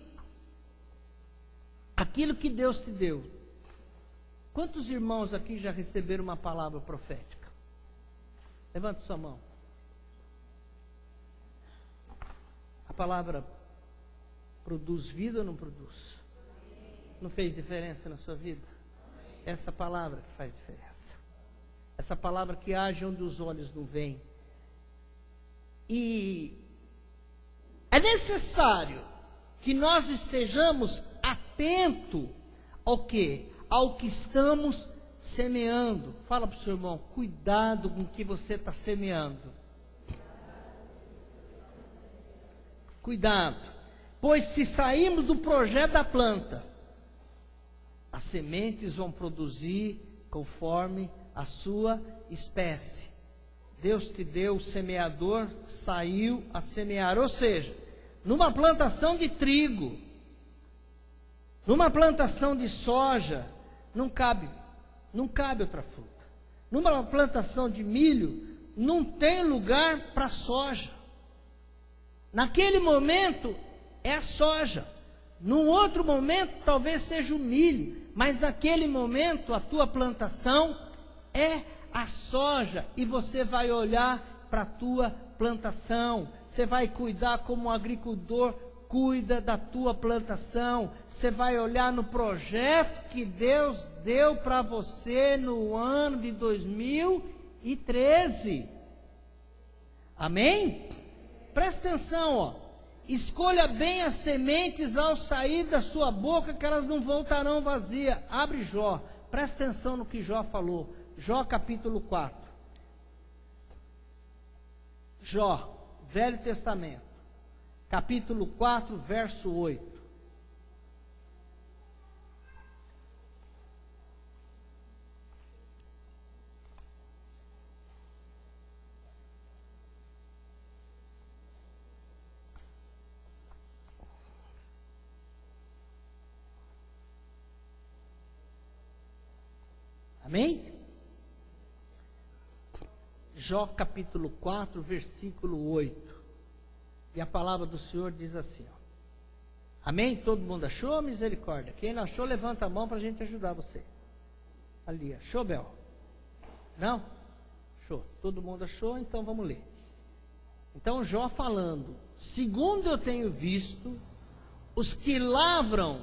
aquilo que Deus te deu. Quantos irmãos aqui já receberam uma palavra profética? Levante sua mão. A palavra produz vida ou não produz? Não fez diferença na sua vida? Essa palavra que faz diferença. Essa palavra que age onde os olhos não veem. E é necessário que nós estejamos atentos ao quê? Ao que estamos semeando. Fala para o seu irmão, cuidado com o que você está semeando. Cuidado. Pois se sairmos do projeto da planta, as sementes vão produzir conforme a sua espécie. Deus te deu o semeador, saiu a semear. Ou seja, numa plantação de trigo, numa plantação de soja, não cabe outra fruta. Numa plantação de milho, não tem lugar para soja. Naquele momento é a soja. Num outro momento talvez seja o milho, mas naquele momento a tua plantação é a soja, e você vai olhar para a tua plantação, você vai cuidar como um agricultor cuida da tua plantação, você vai olhar no projeto que Deus deu para você no ano de 2013. Amém? Presta atenção, ó. Escolha bem as sementes ao sair da sua boca, que elas não voltarão vazias. Abre Jó, presta atenção no que Jó falou. Jó capítulo 4. Jó, Velho Testamento, capítulo 4, verso 8. Amém? Jó capítulo 4, versículo 8. E a palavra do Senhor diz assim, ó. Amém? Todo mundo achou? Misericórdia. Quem não achou, levanta a mão para a gente ajudar você. Ali, achou, Bel? Não? Achou. Todo mundo achou, então vamos ler. Então Jó falando, segundo eu tenho visto, os que lavram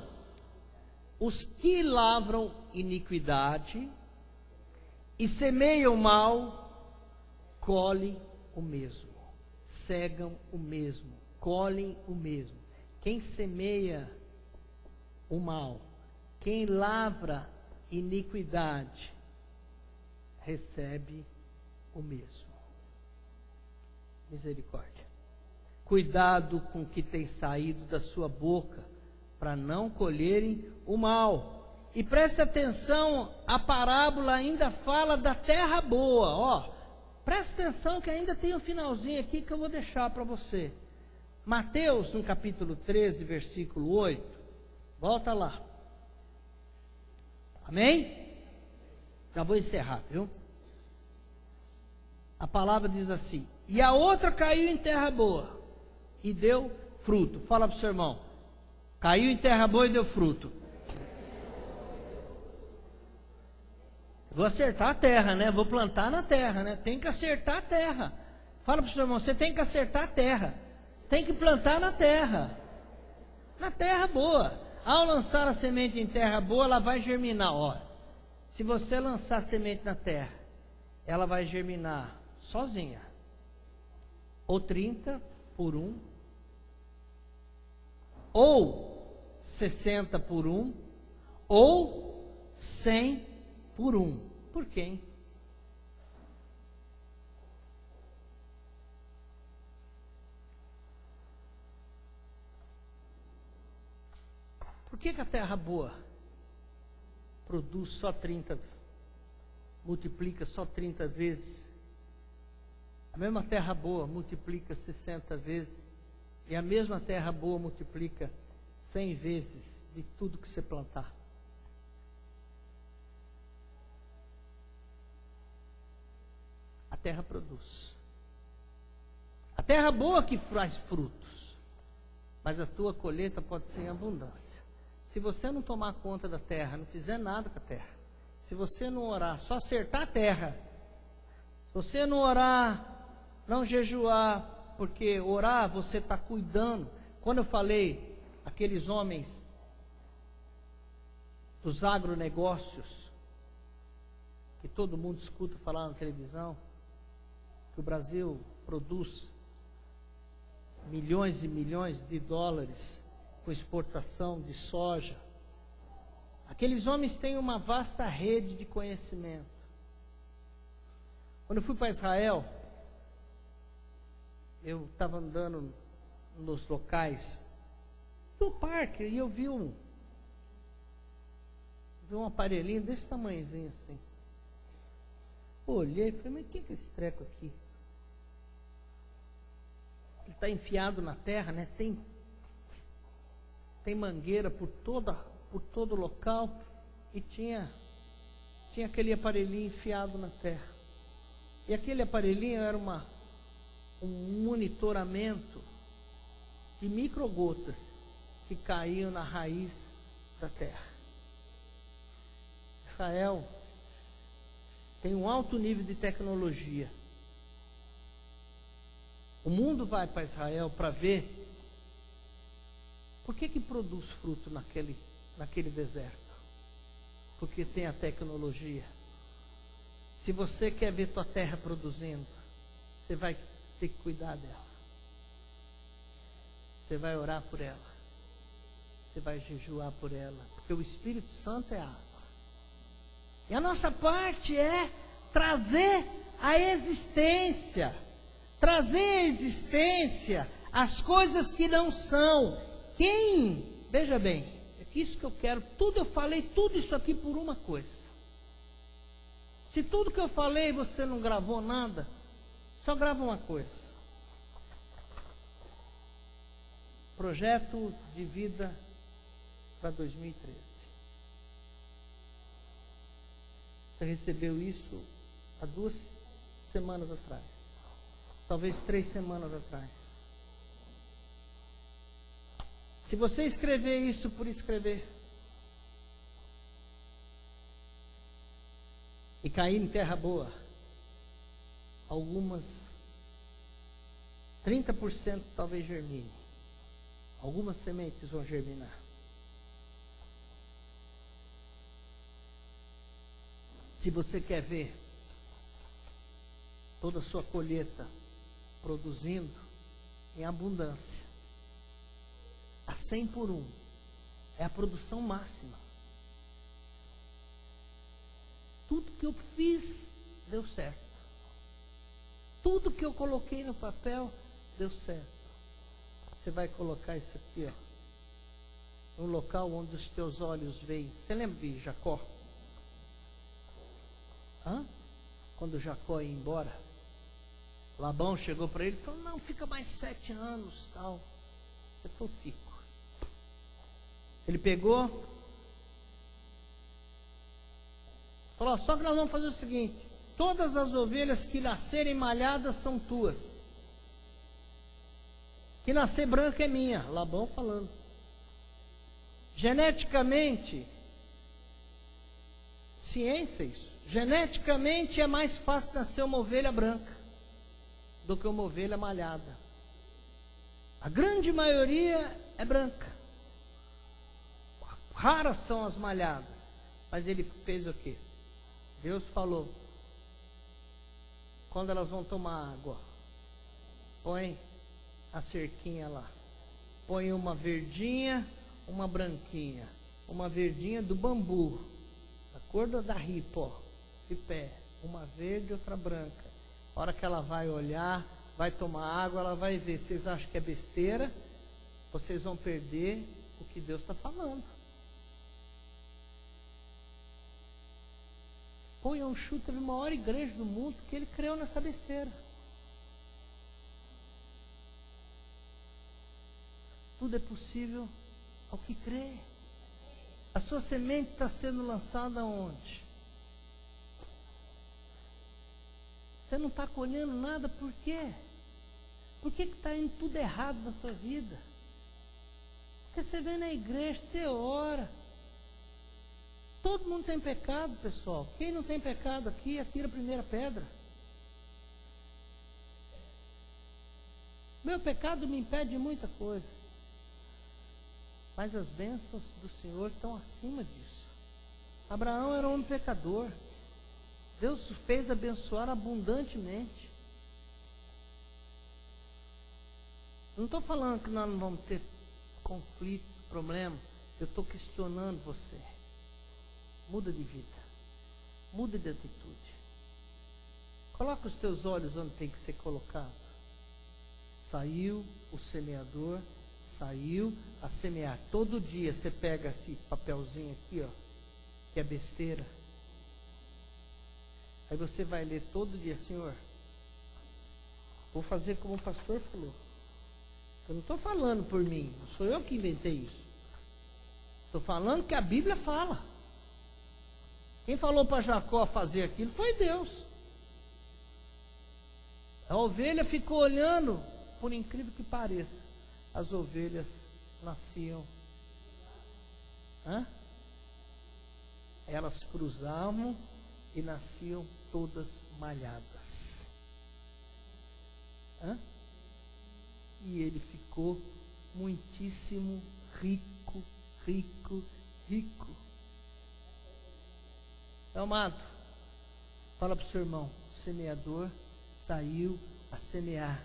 iniquidade e semeiam mal, colhem o mesmo, cegam o mesmo, colhem o mesmo. Quem semeia o mal, quem lavra iniquidade, recebe o mesmo. Misericórdia. Cuidado com o que tem saído da sua boca, para não colherem o mal. E preste atenção, a parábola ainda fala da terra boa, ó. Preste atenção que ainda tem um finalzinho aqui que eu vou deixar para você. Mateus, no capítulo 13, versículo 8. Volta lá. Amém? Já vou encerrar, viu? A palavra diz assim: e a outra caiu em terra boa e deu fruto. Fala para o seu irmão. Caiu em terra boa e deu fruto. Vou acertar a terra, né? Vou plantar na terra, né? Tem que acertar a terra. Fala para o seu irmão, você tem que acertar a terra. Você tem que plantar na terra. Na terra boa. Ao lançar a semente em terra boa, ela vai germinar. Ó, se você lançar a semente na terra, ela vai germinar sozinha. Ou 30 por 1. Ou 60 por 1. Ou 100 por um. Por quem? Por que a terra boa produz só 30, multiplica só 30 vezes? A mesma terra boa multiplica 60 vezes, e a mesma terra boa multiplica 100 vezes de tudo que você plantar. A terra produz. A terra boa que faz frutos, mas a tua colheita pode ser em abundância. Se você não tomar conta da terra, não fizer nada com a terra, se você não orar, só acertar a terra, se você não orar, não jejuar, porque orar você está cuidando. Quando eu falei, aqueles homens dos agronegócios, que todo mundo escuta falar na televisão, que o Brasil produz milhões e milhões de dólares com exportação de soja. Aqueles homens têm uma vasta rede de conhecimento. Quando eu fui para Israel, eu estava andando nos locais do parque e eu vi um aparelhinho desse tamanhozinho assim. Olhei e falei, mas o que é esse treco aqui? Ele está enfiado na terra, né? Tem mangueira por todo o local, e tinha aquele aparelhinho enfiado na terra. E aquele aparelhinho era um monitoramento de microgotas que caíam na raiz da terra. Israel tem um alto nível de tecnologia. O mundo vai para Israel para ver por que produz fruto naquele deserto. Porque tem a tecnologia. Se você quer ver tua terra produzindo, você vai ter que cuidar dela. Você vai orar por ela. Você vai jejuar por ela. Porque o Espírito Santo é água. E a nossa parte é trazer a existência. Trazer a existência as coisas que não são. Veja bem, é isso que eu quero. Eu falei tudo isso aqui por uma coisa. Se tudo que eu falei você não gravou nada, só grava uma coisa. Projeto de vida para 2013. Você recebeu isso há 2 semanas atrás. Talvez 3 semanas atrás. Se você escrever isso por escrever e cair em terra boa, algumas 30% talvez germine. Algumas sementes vão germinar. Se você quer ver toda a sua colheita produzindo em abundância, a 100 por 1 é a produção máxima. Tudo que eu fiz deu certo. Tudo que eu coloquei no papel deu certo. Você vai colocar isso aqui, ó, no local onde os teus olhos veem. Você lembra de Jacó? Quando Jacó ia embora, Labão chegou para ele e falou, não, fica mais 7 anos, tal. Ele falou, fico. Ele pegou, falou, só que nós vamos fazer o seguinte, todas as ovelhas que nascerem malhadas são tuas. Que nascer branca é minha. Labão falando. Geneticamente, ciência isso. Geneticamente é mais fácil nascer uma ovelha branca do que uma ovelha malhada. A grande maioria é branca. Raras são as malhadas. Mas ele fez o quê? Deus falou, quando elas vão tomar água, põe a cerquinha lá. Põe uma verdinha, uma branquinha. Uma verdinha do bambu. cor da ripa, ó, de pé, uma verde e outra branca. A hora que ela vai olhar, vai tomar água, ela vai ver. Vocês acham que é besteira? Vocês vão perder o que Deus está falando. Pô, Yonshu teve a maior igreja do mundo porque ele creu nessa besteira. Tudo é possível ao que crê. A sua semente está sendo lançada onde? Você não está colhendo nada, por quê? Por que está indo tudo errado na tua vida? Porque você vem na igreja, você ora. Todo mundo tem pecado, pessoal. Quem não tem pecado aqui, atira a primeira pedra. Meu pecado me impede de muita coisa. Mas as bênçãos do Senhor estão acima disso. Abraão era um homem pecador. Deus o fez abençoar abundantemente. Não estou falando que nós não vamos ter conflito, problema. Eu estou questionando você. Muda de vida. Muda de atitude. Coloca os teus olhos onde tem que ser colocado. Saiu o semeador, saiu a semear. Todo dia você pega esse papelzinho aqui, ó, que é besteira. Aí você vai ler todo dia, Senhor, vou fazer como o pastor falou. Eu não estou falando por mim, não sou eu que inventei isso. Estou falando que a Bíblia fala. Quem falou para Jacó fazer aquilo foi Deus. A ovelha ficou olhando, por incrível que pareça, as ovelhas nasciam. Elas cruzavam e nasciam todas malhadas. E ele ficou muitíssimo rico, rico, rico. Então, amado, fala para o seu irmão, o semeador saiu a semear.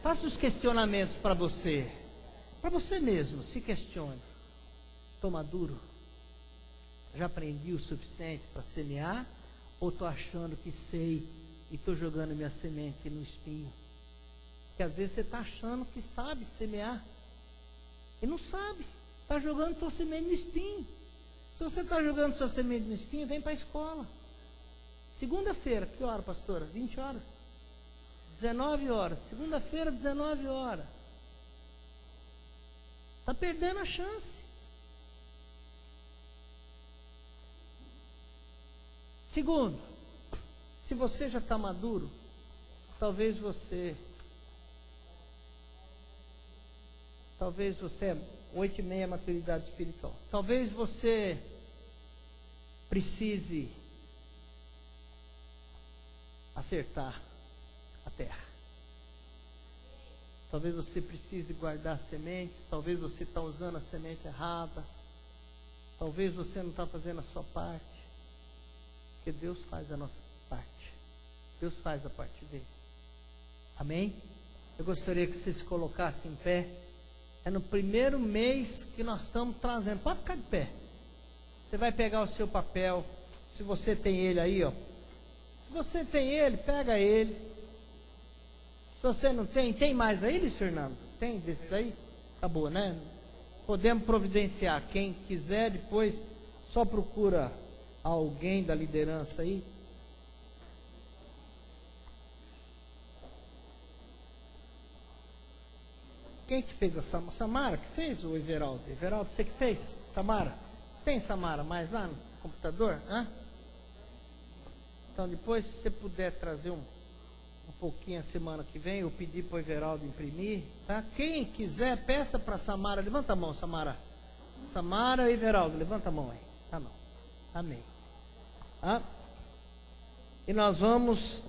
Faça os questionamentos para você mesmo, se questione. Estou maduro? Já aprendi o suficiente para semear? Ou estou achando que sei e estou jogando minha semente no espinho? Porque às vezes você está achando que sabe semear e não sabe, está jogando sua semente no espinho. Se você está jogando sua semente no espinho, vem para a escola. Segunda-feira, que hora, pastora? 20 horas? 19 horas. Segunda-feira, 19 horas. Está perdendo a chance. Segundo, se você já está maduro, talvez você é 8,5 maturidade espiritual. Talvez você precise acertar a terra. Talvez você precise guardar sementes. Talvez você está usando a semente errada. Talvez você não está fazendo a sua parte. Porque Deus faz a nossa parte. Deus faz a parte dele. Amém? Eu gostaria que você se colocasse em pé. É no primeiro mês que nós estamos trazendo. Pode ficar de pé. Você vai pegar o seu papel. Se você tem ele aí, ó. Se você tem ele, pega ele. Se você não tem, tem mais aí, Luiz Fernando? Tem desses aí? Acabou, né? Podemos providenciar. Quem quiser, depois só procura alguém da liderança aí. Quem que fez a Samara? Samara que fez ou Everaldo? Everaldo, você que fez? Samara? Você tem, Samara, mais lá no computador? Então depois, se você puder trazer um pouquinho a semana que vem, eu pedi para o Everaldo imprimir, tá? Quem quiser, peça para a Samara. Levanta a mão, Samara. Samara e Everaldo, levanta a mão aí. Tá bom. Amém. E nós vamos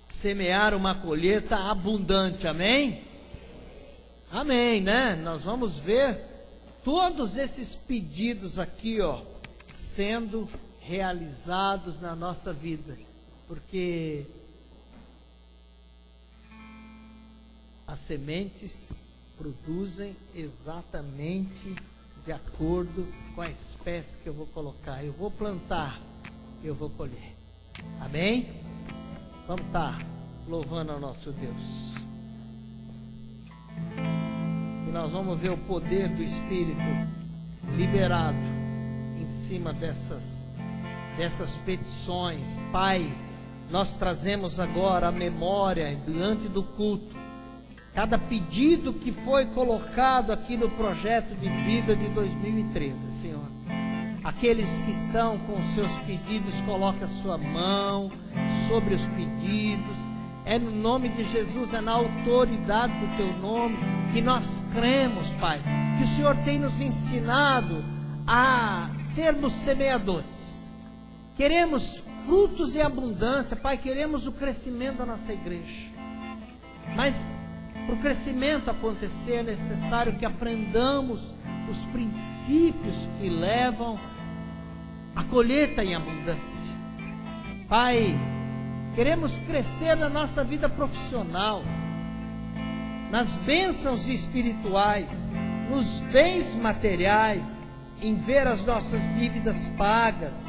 semear uma colheita abundante, amém? Amém, né? Nós vamos ver todos esses pedidos aqui, ó, sendo realizados na nossa vida, porque as sementes produzem exatamente de acordo com a espécie que eu vou colocar. Eu vou plantar, eu vou colher. Amém? Vamos estar louvando ao nosso Deus. E nós vamos ver o poder do Espírito liberado em cima dessas petições. Pai, nós trazemos agora a memória diante do culto. Cada pedido que foi colocado aqui no projeto de vida de 2013, Senhor. Aqueles que estão com os seus pedidos, coloca a sua mão sobre os pedidos. É no nome de Jesus, é na autoridade do Teu nome que nós cremos, Pai, que o Senhor tem nos ensinado a sermos semeadores. Queremos frutos e abundância, Pai, queremos o crescimento da nossa igreja. Mas para o crescimento acontecer é necessário que aprendamos os princípios que levam à colheita em abundância. Pai, queremos crescer na nossa vida profissional, nas bênçãos espirituais, nos bens materiais, em ver as nossas dívidas pagas,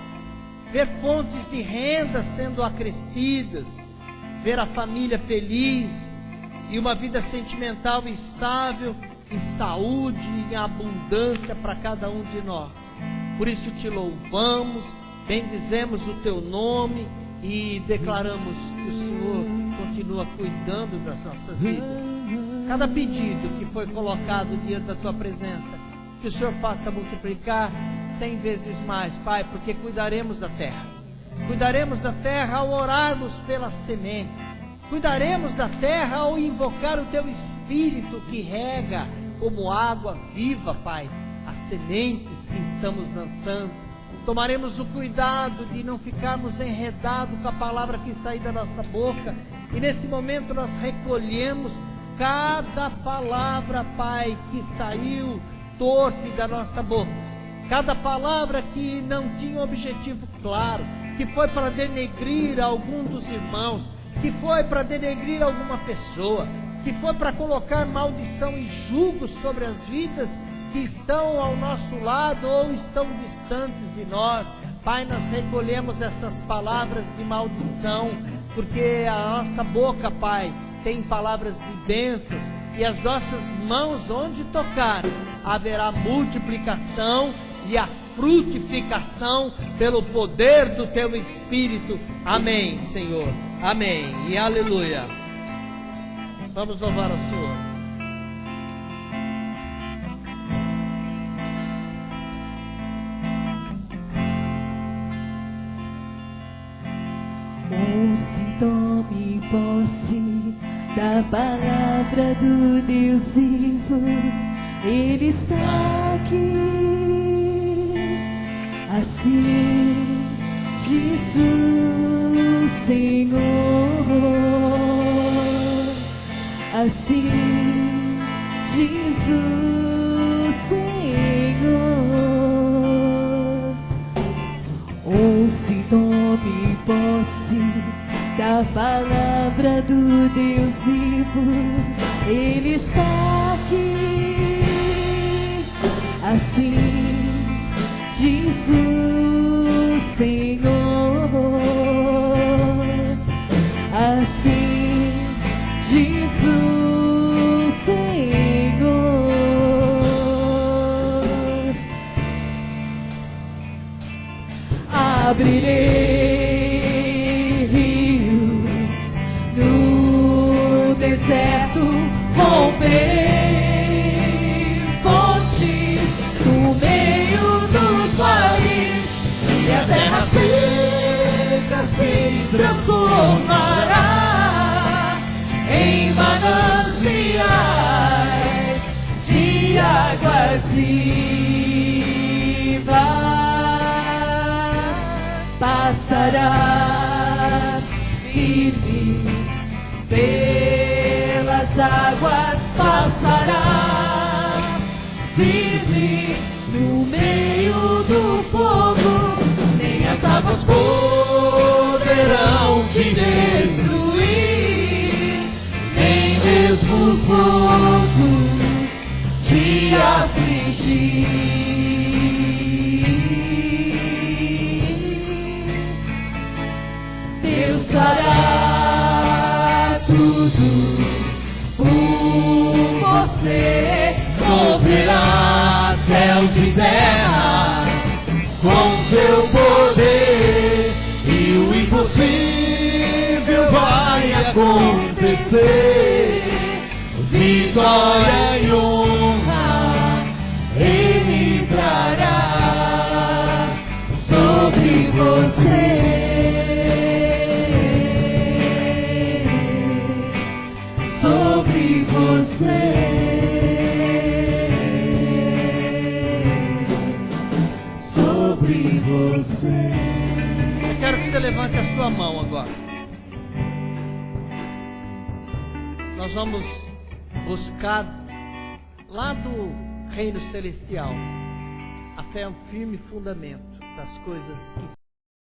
ver fontes de renda sendo acrescidas, ver a família feliz e uma vida sentimental estável, em saúde e em abundância para cada um de nós. Por isso te louvamos, bendizemos o Teu nome e declaramos que o Senhor continua cuidando das nossas vidas. Cada pedido que foi colocado diante da Tua presença, que o Senhor faça multiplicar 100 vezes mais, Pai, porque cuidaremos da terra. Cuidaremos da terra ao orarmos pela semente. Cuidaremos da terra ao invocar o Teu Espírito que rega como água viva, Pai, as sementes que estamos lançando. Tomaremos o cuidado de não ficarmos enredados com a palavra que sai da nossa boca. E nesse momento nós recolhemos cada palavra, Pai, que saiu torpe da nossa boca. Cada palavra que não tinha um objetivo claro, que foi para denegrir algum dos irmãos, que foi para denegrir alguma pessoa, que foi para colocar maldição e jugo sobre as vidas que estão ao nosso lado ou estão distantes de nós. Pai, nós recolhemos essas palavras de maldição, porque a nossa boca, Pai, tem palavras de bênçãos, e as nossas mãos onde tocar, haverá multiplicação e a frutificação pelo poder do Teu Espírito. Amém, Senhor. Amém e aleluia. Vamos louvar ao Senhor.
Ouça, tome posse da palavra do Deus vivo. Ele está aqui. Assim diz o Senhor. Assim diz o Senhor. Ouça e tome posse da palavra do Deus vivo. Ele está aqui. Assim diz o Senhor. Assim diz o Senhor. Abrirei rios no deserto, romperei fontes no meio dos vales, e a terra seca se transformará em mananciais de águas vivas. Passarás firme pelas águas, passarás firme no meio do fogo. Nem as águas poderão te destruir, nem mesmo o fogo te afligirá. Deus fará tudo por você, moverá céus e terra com seu poder, e o impossível vai acontecer. Vitória e honra Ele trará sobre você. Sobre você, sobre você.
Eu quero que você levante a sua mão agora. Nós vamos buscar lá do reino celestial. A fé é um firme fundamento das coisas que